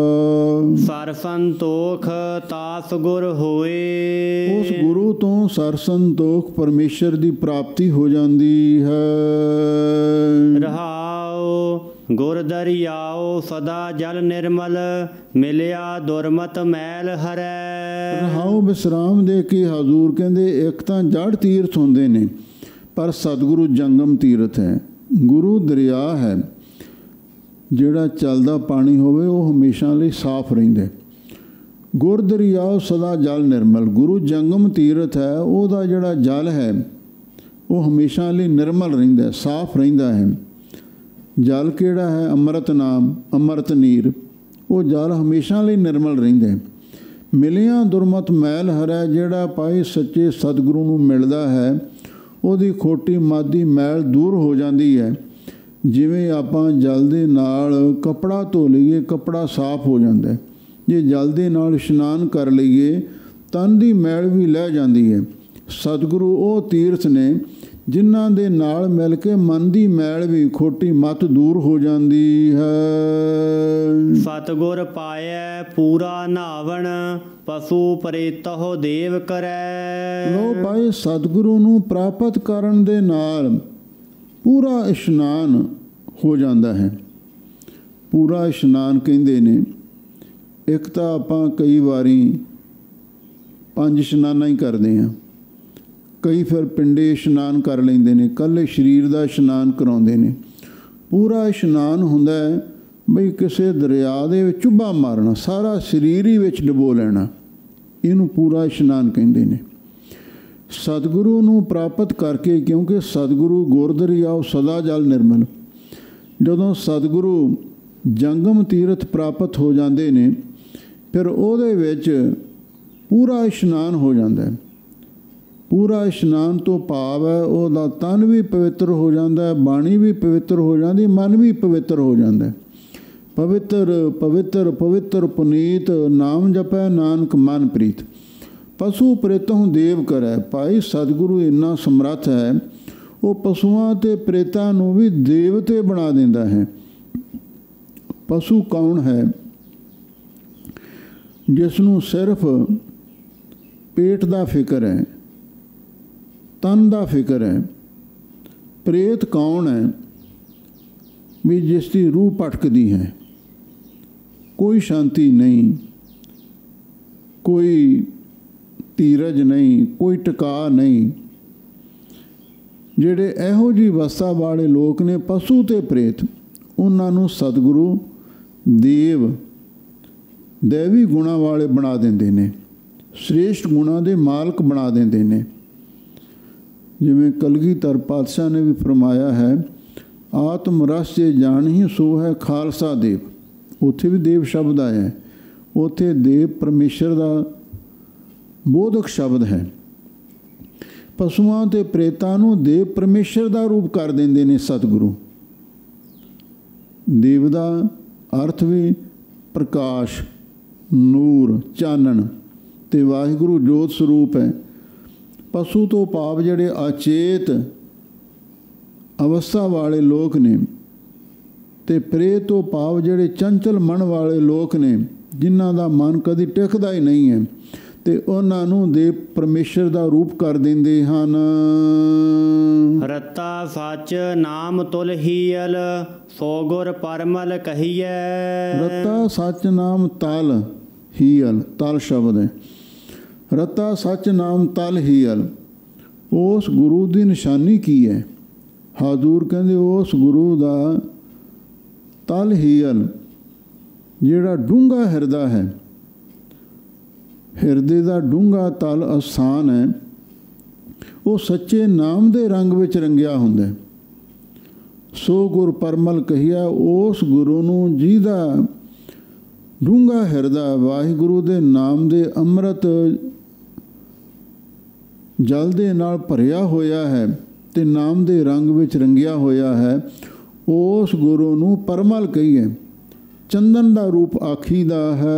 Speaker 2: ਸਰ ਸੰਤੋਖ ਤਾਸ ਗੁਰ ਹੋਏ।
Speaker 1: ਉਸ ਗੁਰੂ ਤੋਂ ਸਰ ਸੰਤੋਖ ਪਰਮੇਸ਼ਰ ਦੀ ਪ੍ਰਾਪਤੀ ਹੋ ਜਾਂਦੀ ਹੈ।
Speaker 2: ਰਹਾਉ ਗੁਰ ਦਰਿਆਓ ਸਦਾ ਜਲ ਨਿਰਮਲ, ਮਿਲਿਆ ਦੁਰਮਤ ਮੈਲ ਹਰੈ।
Speaker 1: ਰਹਾਉ ਵਿਸਰਾਮ ਦੇ ਕੇ ਹਜ਼ੂਰ ਕਹਿੰਦੇ, ਇੱਕ ਤਾਂ ਜੜ ਤੀਰਥ ਹੁੰਦੇ ਨੇ ਪਰ ਸਤਿਗੁਰੂ ਜੰਗਮ ਤੀਰਥ ਹੈ। ਗੁਰੂ ਦਰਿਆ ਹੈ, ਜਿਹੜਾ ਚੱਲਦਾ ਪਾਣੀ ਹੋਵੇ ਉਹ ਹਮੇਸ਼ਾ ਲਈ ਸਾਫ਼ ਰਹਿੰਦਾ। ਗੁਰ ਦਰਿਆਓ ਸਦਾ ਜਲ ਨਿਰਮਲ। ਗੁਰੂ ਜੰਗਮ ਤੀਰਥ ਹੈ, ਉਹਦਾ ਜਿਹੜਾ ਜਲ ਹੈ ਉਹ ਹਮੇਸ਼ਾ ਲਈ ਨਿਰਮਲ ਰਹਿੰਦਾ, ਸਾਫ਼ ਰਹਿੰਦਾ ਹੈ। ਜਲ ਕਿਹੜਾ ਹੈ? ਅੰਮ੍ਰਿਤ ਨਾਮ, ਅੰਮ੍ਰਿਤ ਨੀਰ। ਉਹ ਜਲ ਹਮੇਸ਼ਾ ਲਈ ਨਿਰਮਲ ਰਹਿੰਦਾ। ਮਿਲਿਆ ਦੁਰਮਤ ਮੈਲ ਹਰੈ। ਜਿਹੜਾ ਭਾਈ ਸੱਚੇ ਸਤਿਗੁਰੂ ਨੂੰ ਮਿਲਦਾ ਹੈ ਉਹਦੀ ਖੋਟੀ ਮਾਦੀ ਮੈਲ ਦੂਰ ਹੋ ਜਾਂਦੀ ਹੈ। ਜਿਵੇਂ ਆਪਾਂ ਜਲ ਦੇ ਨਾਲ ਕੱਪੜਾ ਧੋ ਲਈਏ, ਕੱਪੜਾ ਸਾਫ਼ ਹੋ ਜਾਂਦਾ। ਜੇ ਜਲ ਦੇ ਨਾਲ ਇਸ਼ਨਾਨ ਕਰ ਲਈਏ ਤਨ ਦੀ ਮੈਲ ਵੀ ਲਹਿ ਜਾਂਦੀ ਹੈ। ਸਤਿਗੁਰੂ ਉਹ ਤੀਰਥ ਨੇ ਜਿਨ੍ਹਾਂ ਦੇ ਨਾਲ ਮਿਲ ਕੇ ਮਨ ਦੀ ਮੈਲ ਵੀ ਖੋਟੀ ਮਤ ਦੂਰ ਹੋ ਜਾਂਦੀ ਹੈ।
Speaker 2: ਸਤਿਗੁਰ ਪਾਇਐ ਪੂਰਾ ਨਾਵਣ ਪਸ਼ੂ ਪ੍ਰੇਤਹੁ ਦੇਵ ਕਰੈ।
Speaker 1: ਲੋ ਭਾਈ ਸਤਿਗੁਰੂ ਨੂੰ ਪ੍ਰਾਪਤ ਕਰਨ ਦੇ ਨਾਲ ਪੂਰਾ ਇਸ਼ਨਾਨ ਹੋ ਜਾਂਦਾ ਹੈ। ਪੂਰਾ ਇਸ਼ਨਾਨ ਕਹਿੰਦੇ ਨੇ, ਇੱਕ ਤਾਂ ਆਪਾਂ ਕਈ ਵਾਰੀ 5 ਇਸ਼ਨਾਨਾਂ ਹੀ ਕਰਦੇ ਹਾਂ, ਕਈ ਫਿਰ ਪਿੰਡੇ ਇਸ਼ਨਾਨ ਕਰ ਲੈਂਦੇ ਨੇ, ਇਕੱਲੇ ਸਰੀਰ ਦਾ ਇਸ਼ਨਾਨ ਕਰਾਉਂਦੇ ਨੇ। ਪੂਰਾ ਇਸ਼ਨਾਨ ਹੁੰਦਾ ਹੈ ਬਈ ਕਿਸੇ ਦਰਿਆ ਦੇ ਵਿੱਚ ਚੁੱਭਾ ਮਾਰਨਾ, ਸਾਰਾ ਸਰੀਰ ਹੀ ਵਿੱਚ ਡੁਬੋ ਲੈਣਾ, ਇਹਨੂੰ ਪੂਰਾ ਇਸ਼ਨਾਨ ਕਹਿੰਦੇ ਨੇ। ਸਤਿਗੁਰੂ ਨੂੰ ਪ੍ਰਾਪਤ ਕਰਕੇ, ਕਿਉਂਕਿ ਸਤਿਗੁਰੂ ਗੁਰਦਰਿਆਓ ਸਦਾ ਜਲ ਨਿਰਮਲ, ਜਦੋਂ ਸਤਿਗੁਰੂ ਜੰਗਮ ਤੀਰਥ ਪ੍ਰਾਪਤ ਹੋ ਜਾਂਦੇ ਨੇ ਫਿਰ ਉਹਦੇ ਵਿੱਚ ਪੂਰਾ ਇਸ਼ਨਾਨ ਹੋ ਜਾਂਦਾ ਹੈ। ਪੂਰਾ ਇਸ਼ਨਾਨ ਤੋਂ ਭਾਵ ਹੈ ਉਹਦਾ ਤਨ ਵੀ ਪਵਿੱਤਰ ਹੋ ਜਾਂਦਾ, ਬਾਣੀ ਵੀ ਪਵਿੱਤਰ ਹੋ ਜਾਂਦੀ, ਮਨ ਵੀ ਪਵਿੱਤਰ ਹੋ ਜਾਂਦਾ। ਪਵਿੱਤਰ ਪਵਿੱਤਰ ਪਵਿੱਤਰ ਪੁਨੀਤ, ਨਾਮ ਜਪੈ ਨਾਨਕ ਮਨ ਪ੍ਰੀਤ, ਪਸ਼ੂ ਪ੍ਰੇਤਹੁ ਦੇਵ ਕਰੈ। ਭਾਈ ਸਤਿਗੁਰੂ ਇੰਨਾ ਸਮਰੱਥ ਹੈ, ਉਹ ਪਸ਼ੂਆਂ ਅਤੇ ਪ੍ਰੇਤਾਂ ਨੂੰ ਵੀ ਦੇਵਤੇ ਬਣਾ ਦਿੰਦਾ ਹੈ। ਪਸ਼ੂ ਕੌਣ ਹੈ? ਜਿਸ ਨੂੰ ਸਿਰਫ ਪੇਟ ਦਾ ਫਿਕਰ ਹੈ, ਤਨ ਦਾ ਫਿਕਰ ਹੈ। ਪ੍ਰੇਤ ਕੌਣ ਹੈ? ਵੀ ਜਿਸ ਦੀ ਰੂਹ ਭਟਕਦੀ ਹੈ, ਕੋਈ ਸ਼ਾਂਤੀ ਨਹੀਂ, ਕੋਈ ਧੀਰਜ ਨਹੀਂ, ਕੋਈ ਟਿਕਾ ਨਹੀਂ। ਜਿਹੜੇ ਇਹੋ ਜਿਹੀ ਅਵਸਥਾ ਵਾਲੇ ਲੋਕ ਨੇ ਪਸ਼ੂ ਤੇ ਪ੍ਰੇਤ, ਉਹਨਾਂ ਨੂੰ ਸਤਿਗੁਰੂ ਦੇਵ ਦੇਵੀ ਗੁਣਾਂ ਵਾਲੇ ਬਣਾ ਦਿੰਦੇ ਨੇ, ਸ੍ਰੇਸ਼ਟ ਗੁਣਾਂ ਦੇ ਮਾਲਕ ਬਣਾ ਦਿੰਦੇ ਨੇ। ਜਿਵੇਂ ਕਲਗੀਧਰ ਪਾਤਸ਼ਾਹ ਨੇ ਵੀ ਫਰਮਾਇਆ ਹੈ, ਆਤਮ ਰਸ ਜੇ ਜਾਣੀ ਸੋ ਹੈ ਖਾਲਸਾ ਦੇਵ। ਉੱਥੇ ਵੀ ਦੇਵ ਸ਼ਬਦ ਆਇਆ ਹੈ, ਉੱਥੇ ਦੇਵ ਪਰਮੇਸ਼ਰ ਦਾ ਬੋਧਕ ਸ਼ਬਦ ਹੈ। ਪਸ਼ੂਆਂ ਅਤੇ ਪ੍ਰੇਤਾਂ ਨੂੰ ਦੇਵ ਪਰਮੇਸ਼ਰ ਦਾ ਰੂਪ ਕਰ ਦਿੰਦੇ ਨੇ ਸਤਿਗੁਰੂ। ਦੇਵ ਦਾ ਅਰਥ ਵੀ ਪ੍ਰਕਾਸ਼, ਨੂਰ, ਚਾਨਣ, ਅਤੇ ਵਾਹਿਗੁਰੂ ਜੋਤ ਸਰੂਪ ਹੈ। ਪਸ਼ੂ ਤੋਂ ਭਾਵ ਜਿਹੜੇ ਅਚੇਤ ਅਵਸਥਾ ਵਾਲੇ ਲੋਕ ਨੇ, ਅਤੇ ਪ੍ਰੇਤ ਤੋਂ ਭਾਵ ਜਿਹੜੇ ਚੰਚਲ ਮਨ ਵਾਲੇ ਲੋਕ ਨੇ, ਜਿਨ੍ਹਾਂ ਦਾ ਮਨ ਕਦੀ ਟਿਕਦਾ ਹੀ ਨਹੀਂ ਹੈ, ਅਤੇ ਉਹਨਾਂ ਨੂੰ ਦੇਵ ਪਰਮੇਸ਼ਰ ਦਾ ਰੂਪ ਕਰ ਦਿੰਦੇ ਹਨ।
Speaker 2: ਰਤਾ ਸੱਚ ਨਾਮ ਤੁਲ ਹੀਅਲ, ਸੋ ਗੁਰ ਪਰਮਲ ਕਹੀਐ।
Speaker 1: ਰਤਾ ਸੱਚ ਨਾਮ ਤਲ ਹੀਅਲ, ਤਲ ਸ਼ਬਦ ਹੈ। ਰਤਾ ਸੱਚ ਨਾਮ ਤਲ ਹੀਅਲ, ਉਸ ਗੁਰੂ ਦੀ ਨਿਸ਼ਾਨੀ ਕੀ ਹੈ? ਹਾਜ਼ੂਰ ਕਹਿੰਦੇ ਉਸ ਗੁਰੂ ਦਾ ਤਲ ਹੀਅਲ, ਜਿਹੜਾ ਡੂੰਘਾ ਹਿਰਦਾ ਹੈ, ਹਿਰਦੇ ਦਾ ਡੂੰਘਾ ਤਲ ਅਸਥਾਨ ਹੈ, ਉਹ ਸੱਚੇ ਨਾਮ ਦੇ ਰੰਗ ਵਿੱਚ ਰੰਗਿਆ ਹੁੰਦਾ। ਸੋ ਗੁਰ ਪਰਮਲ ਕਹੀਆ, ਉਸ ਗੁਰੂ ਨੂੰ ਜਿਹਦਾ ਡੂੰਘਾ ਹਿਰਦਾ ਵਾਹਿਗੁਰੂ ਦੇ ਨਾਮ ਦੇ ਅੰਮ੍ਰਿਤ ਜਲ ਦੇ ਨਾਲ ਭਰਿਆ ਹੋਇਆ ਹੈ ਅਤੇ ਨਾਮ ਦੇ ਰੰਗ ਵਿੱਚ ਰੰਗਿਆ ਹੋਇਆ ਹੈ, ਉਸ ਗੁਰੂ ਨੂੰ ਪਰਮਲ ਕਹੀਏ, ਚੰਦਨ ਦਾ ਰੂਪ ਆਖੀਦਾ ਹੈ।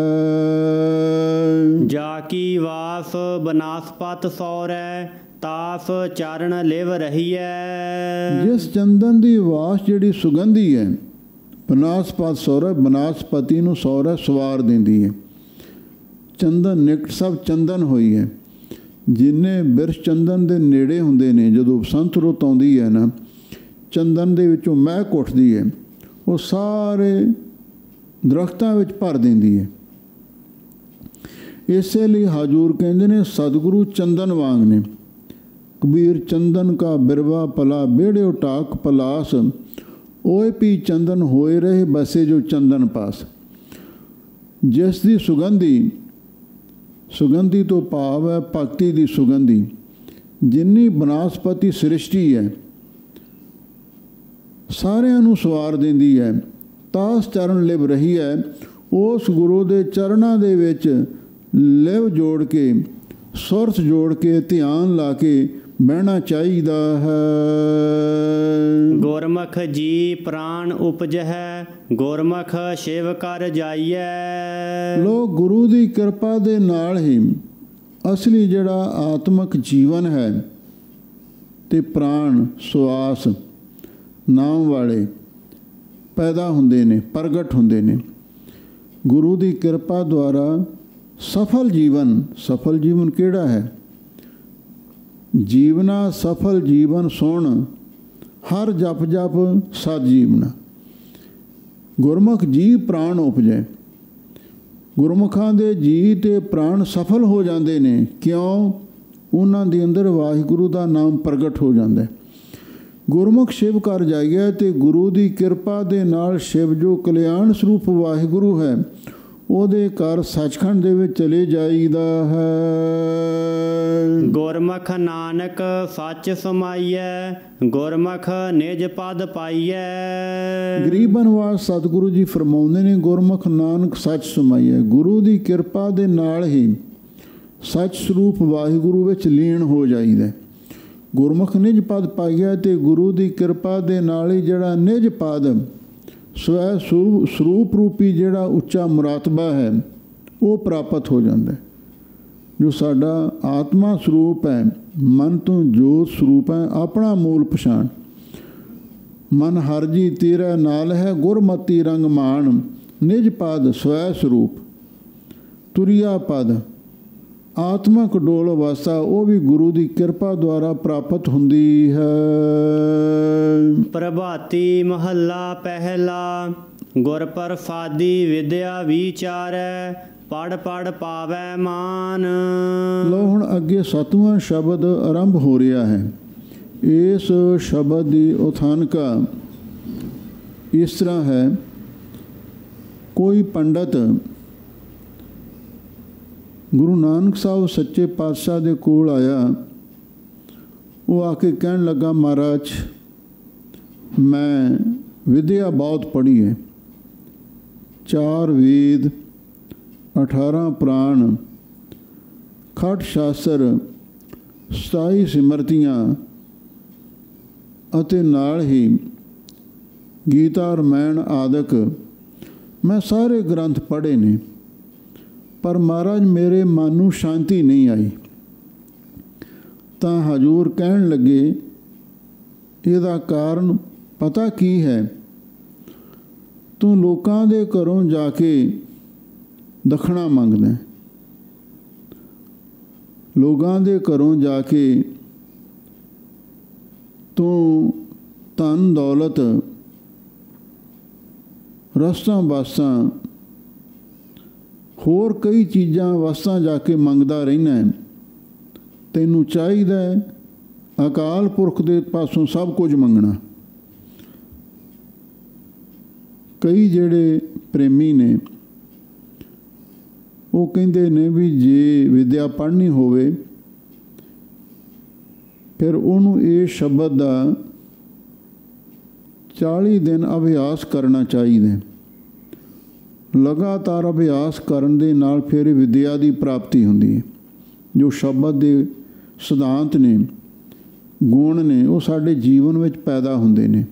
Speaker 2: ਜਾ ਕੀ ਵਾਸ ਬਨਾਸਪਤ ਸੌਰੈ, ਤਾਸ ਚਾਰਨ ਲਿਵ ਰਹੀਐ। ਜਿਸ
Speaker 1: ਚੰਦਨ ਦੀ ਵਾਸ ਜਿਹੜੀ ਸੁਗੰਧੀ ਹੈ, ਬਨਾਸਪਤ ਸੌਰੈ, ਬਨਾਸਪਤੀ ਨੂੰ ਸੌਰੈ ਸਵਾਰ ਦਿੰਦੀ ਹੈ। ਚੰਦਨ ਨਿਕਟ ਸਭ ਚੰਦਨ ਹੋਈ ਹੈ। ਜਿੰਨੇ ਬਿਰਸ਼ ਚੰਦਨ ਦੇ ਨੇੜੇ ਹੁੰਦੇ ਨੇ, ਜਦੋਂ ਬਸੰਤ ਰੁੱਤ ਆਉਂਦੀ ਹੈ ਨਾ, ਚੰਦਨ ਦੇ ਵਿੱਚੋਂ ਮਹਿਕ ਉੱਠਦੀ ਹੈ, ਉਹ ਸਾਰੇ ਦਰਖਤਾਂ ਵਿੱਚ ਭਰ ਦਿੰਦੀ ਹੈ। ਇਸੇ ਲਈ ਹਾਜ਼ੂਰ ਕਹਿੰਦੇ ਨੇ ਸਤਿਗੁਰੂ ਚੰਦਨ ਵਾਂਗ ਨੇ। ਕਬੀਰ ਚੰਦਨ ਕਾ ਬਿਰਵਾ ਪਲਾ, ਬੇੜਿਓ ਟਾਕ ਪਲਾਸ, ਓਏ ਪੀ ਚੰਦਨ ਹੋਏ ਰਹੇ ਬਸੇ ਜੋ ਚੰਦਨ ਪਾਸ। ਜਿਸ ਦੀ ਸੁਗੰਧੀ, ਸੁਗੰਧੀ ਤੋਂ ਭਾਵ ਹੈ ਭਗਤੀ ਦੀ ਸੁਗੰਧੀ, ਜਿੰਨੀ ਬਨਾਸਪਤੀ ਸ੍ਰਿਸ਼ਟੀ ਹੈ ਸਾਰਿਆਂ ਨੂੰ ਸਵਾਰ ਦਿੰਦੀ ਹੈ। ਤਾਸ ਚਰਨ ਲਿਵ ਰਹੀ ਹੈ, ਉਸ ਗੁਰੂ ਦੇ ਚਰਨਾਂ ਦੇ ਵਿੱਚ ਲਿਵ ਜੋੜ ਕੇ, ਸੁਰਤ ਜੋੜ ਕੇ, ਧਿਆਨ ਲਾ ਕੇ ਬਹਿਣਾ ਚਾਹੀਦਾ ਹੈ।
Speaker 2: ਗੁਰਮੁਖ ਜੀ ਪ੍ਰਾਣ ਉਪਜਹਿ, ਗੁਰਮੁਖ ਸ਼ਿਵ ਕਰ ਜਾਈਐ।
Speaker 1: ਲੋਕ ਗੁਰੂ ਦੀ ਕਿਰਪਾ ਦੇ ਨਾਲ ਹੀ ਅਸਲੀ ਜਿਹੜਾ ਆਤਮਿਕ ਜੀਵਨ ਹੈ, ਤੇ ਪ੍ਰਾਣ ਸਵਾਸ ਨਾਮ ਵਾਲੇ ਪੈਦਾ ਹੁੰਦੇ ਨੇ, ਪ੍ਰਗਟ ਹੁੰਦੇ ਨੇ। ਗੁਰੂ ਦੀ ਕਿਰਪਾ ਦੁਆਰਾ ਸਫਲ ਜੀਵਨ ਕਿਹੜਾ ਹੈ? ਜੀਵਨਾ ਸਫਲ ਜੀਵਨ ਸੁਣ, ਹਰ ਜਪ ਜਪ ਸਤ ਜੀਵਨਾ। ਗੁਰਮੁਖ ਜੀ ਪ੍ਰਾਣ ਉਪਜੈ। ਗੁਰਮੁਖਾਂ ਦੇ ਜੀ ਤੇ ਪ੍ਰਾਣ ਸਫਲ ਹੋ ਜਾਂਦੇ ਨੇ। ਕਿਉਂ? ਉਹਨਾਂ ਦੇ ਅੰਦਰ ਵਾਹਿਗੁਰੂ ਦਾ ਨਾਮ ਪ੍ਰਗਟ ਹੋ ਜਾਂਦਾ ਹੈ। ਗੁਰਮੁਖ ਸ਼ਿਵ ਘਰ ਜਾਈਏ ਤੇ ਗੁਰੂ ਦੀ ਕਿਰਪਾ ਦੇ ਨਾਲ ਸ਼ਿਵ ਜੋ ਕਲਿਆਣ ਸਰੂਪ ਵਾਹਿਗੁਰੂ ਹੈ ਉਹਦੇ ਘਰ ਸੱਚਖੰਡ ਦੇ ਵਿੱਚ ਚਲੇ ਜਾਈਦਾ ਹੈ।
Speaker 2: ਗੁਰਮੁਖ ਨਾਨਕ ਸੱਚ ਸਮਾਈਐ, ਗੁਰਮੁਖ ਨਿਜ ਪਦ ਪਾਈਐ।
Speaker 1: ਗਰੀਬ ਨਿਵਾਸ ਸਤਿਗੁਰੂ ਜੀ ਫਰਮਾਉਂਦੇ ਨੇ, ਗੁਰਮੁਖ ਨਾਨਕ ਸੱਚ ਸਮਾਈਐ। ਗੁਰੂ ਦੀ ਕਿਰਪਾ ਦੇ ਨਾਲ ਹੀ ਸੱਚ ਸਰੂਪ ਵਾਹਿਗੁਰੂ ਵਿੱਚ ਲੀਨ ਹੋ ਜਾਈਦਾ। ਗੁਰਮੁਖ ਨਿਜ ਪਦ ਪਾਈਐ ਤੇ ਗੁਰੂ ਦੀ ਕਿਰਪਾ ਦੇ ਨਾਲ ਹੀ ਜਿਹੜਾ ਨਿਜ ਪਦ ਸਵੈ ਸਰੂਪ ਰੂਪੀ ਜਿਹੜਾ ਉੱਚਾ ਮੁਰਾਤਬਾ ਹੈ ਉਹ ਪ੍ਰਾਪਤ ਹੋ ਜਾਂਦਾ। ਜੋ ਸਾਡਾ ਆਤਮਾ ਸਰੂਪ ਹੈ, ਮਨ ਤੋਂ ਜੋਤ ਸਰੂਪ ਹੈ, ਆਪਣਾ ਮੂਲ ਪਛਾਣ। ਮਨ ਹਰ ਜੀ ਤੇਰਾ ਨਾਲ ਹੈ, ਗੁਰਮਤੀ ਰੰਗ ਮਾਣ। ਨਿਜ ਪਦ ਸਵੈ ਸਰੂਪ ਤੁਰਿਆ ਪਦ ਆਤਮਕ ਡੋਲ ਅਵਸਥਾ ਉਹ ਵੀ ਗੁਰੂ ਦੀ ਕਿਰਪਾ ਦੁਆਰਾ ਪ੍ਰਾਪਤ ਹੁੰਦੀ ਹੈ।
Speaker 2: ਪ੍ਰਭਾਤੀ ਮਹੱਲਾ ਪਹਿਲਾ। ਗੁਰ ਪ੍ਰਸਾਦੀ ਵਿਦਿਆ ਵਿਚਾਰੈ, ਪੜ ਪੜ ਪਾਵੈ ਮਾਨ।
Speaker 1: ਲਓ ਹੁਣ ਅੱਗੇ 7ਵਾਂ ਸ਼ਬਦ ਆਰੰਭ ਹੋ ਰਿਹਾ ਹੈ। ਇਸ ਸ਼ਬਦ ਦੀ ਉਥਾਨਕਾ ਇਸ ਤਰ੍ਹਾਂ ਹੈ। ਕੋਈ ਪੰਡਤ ਗੁਰੂ ਨਾਨਕ ਸਾਹਿਬ ਸੱਚੇ ਪਾਤਸ਼ਾਹ ਦੇ ਕੋਲ ਆਇਆ। ਉਹ ਆ ਕੇ ਕਹਿਣ ਲੱਗਾ, ਮਹਾਰਾਜ ਮੈਂ ਵਿਦਿਆ ਬਹੁਤ ਪੜ੍ਹੀ ਹੈ, 4 ਵੇਦ, 18 ਪੁਰਾਣ, ਖਟ ਸ਼ਾਸਤਰ, 27 ਸਿਮਰਤੀਆਂ ਅਤੇ ਨਾਲ ਹੀ ਗੀਤਾ ਰਮਾਇਣ ਆਦਿਕ ਮੈਂ ਸਾਰੇ ਗ੍ਰੰਥ ਪੜ੍ਹੇ ਨੇ, ਪਰ ਮਹਾਰਾਜ ਮੇਰੇ ਮਨ ਨੂੰ ਸ਼ਾਂਤੀ ਨਹੀਂ ਆਈ। ਤਾਂ ਹਜ਼ੂਰ ਕਹਿਣ ਲੱਗੇ, ਇਹਦਾ ਕਾਰਨ ਪਤਾ ਕੀ ਹੈ? ਤੂੰ ਲੋਕਾਂ ਦੇ ਘਰੋਂ ਜਾ ਕੇ ਦਖਣਾ ਮੰਗਦਾ। ਲੋਕਾਂ ਦੇ ਘਰੋਂ ਜਾ ਕੇ ਤੂੰ ਧਨ ਦੌਲਤ, ਰਸਤਾਂ ਬਾਸਾਂ, ਹੋਰ ਕਈ ਚੀਜ਼ਾਂ ਵਸਤਾਂ ਜਾ ਕੇ ਮੰਗਦਾ ਰਹਿਣਾ ਹੈ। ਤੈਨੂੰ ਚਾਹੀਦਾ ਹੈ ਅਕਾਲ ਪੁਰਖ ਦੇ ਪਾਸੋਂ ਸਭ ਕੁਝ ਮੰਗਣਾ। ਕਈ ਜਿਹੜੇ ਪ੍ਰੇਮੀ ਨੇ ਉਹ ਕਹਿੰਦੇ ਨੇ ਵੀ ਜੇ ਵਿਦਿਆ ਪੜ੍ਹਨੀ ਹੋਵੇ ਫਿਰ ਉਹਨੂੰ ਇਹ ਸ਼ਬਦ ਦਾ 40 ਦਿਨ ਅਭਿਆਸ ਕਰਨਾ ਚਾਹੀਦਾ। ਲਗਾਤਾਰ ਅਭਿਆਸ ਕਰਨ ਦੇ ਨਾਲ ਫਿਰ ਵਿਦਿਆ ਦੀ ਪ੍ਰਾਪਤੀ ਹੁੰਦੀ ਹੈ। ਜੋ ਸ਼ਬਦ ਦੇ ਸਿਧਾਂਤ ਨੇ, ਗੁਣ ਨੇ, ਉਹ ਸਾਡੇ ਜੀਵਨ ਵਿੱਚ ਪੈਦਾ ਹੁੰਦੇ ਨੇ।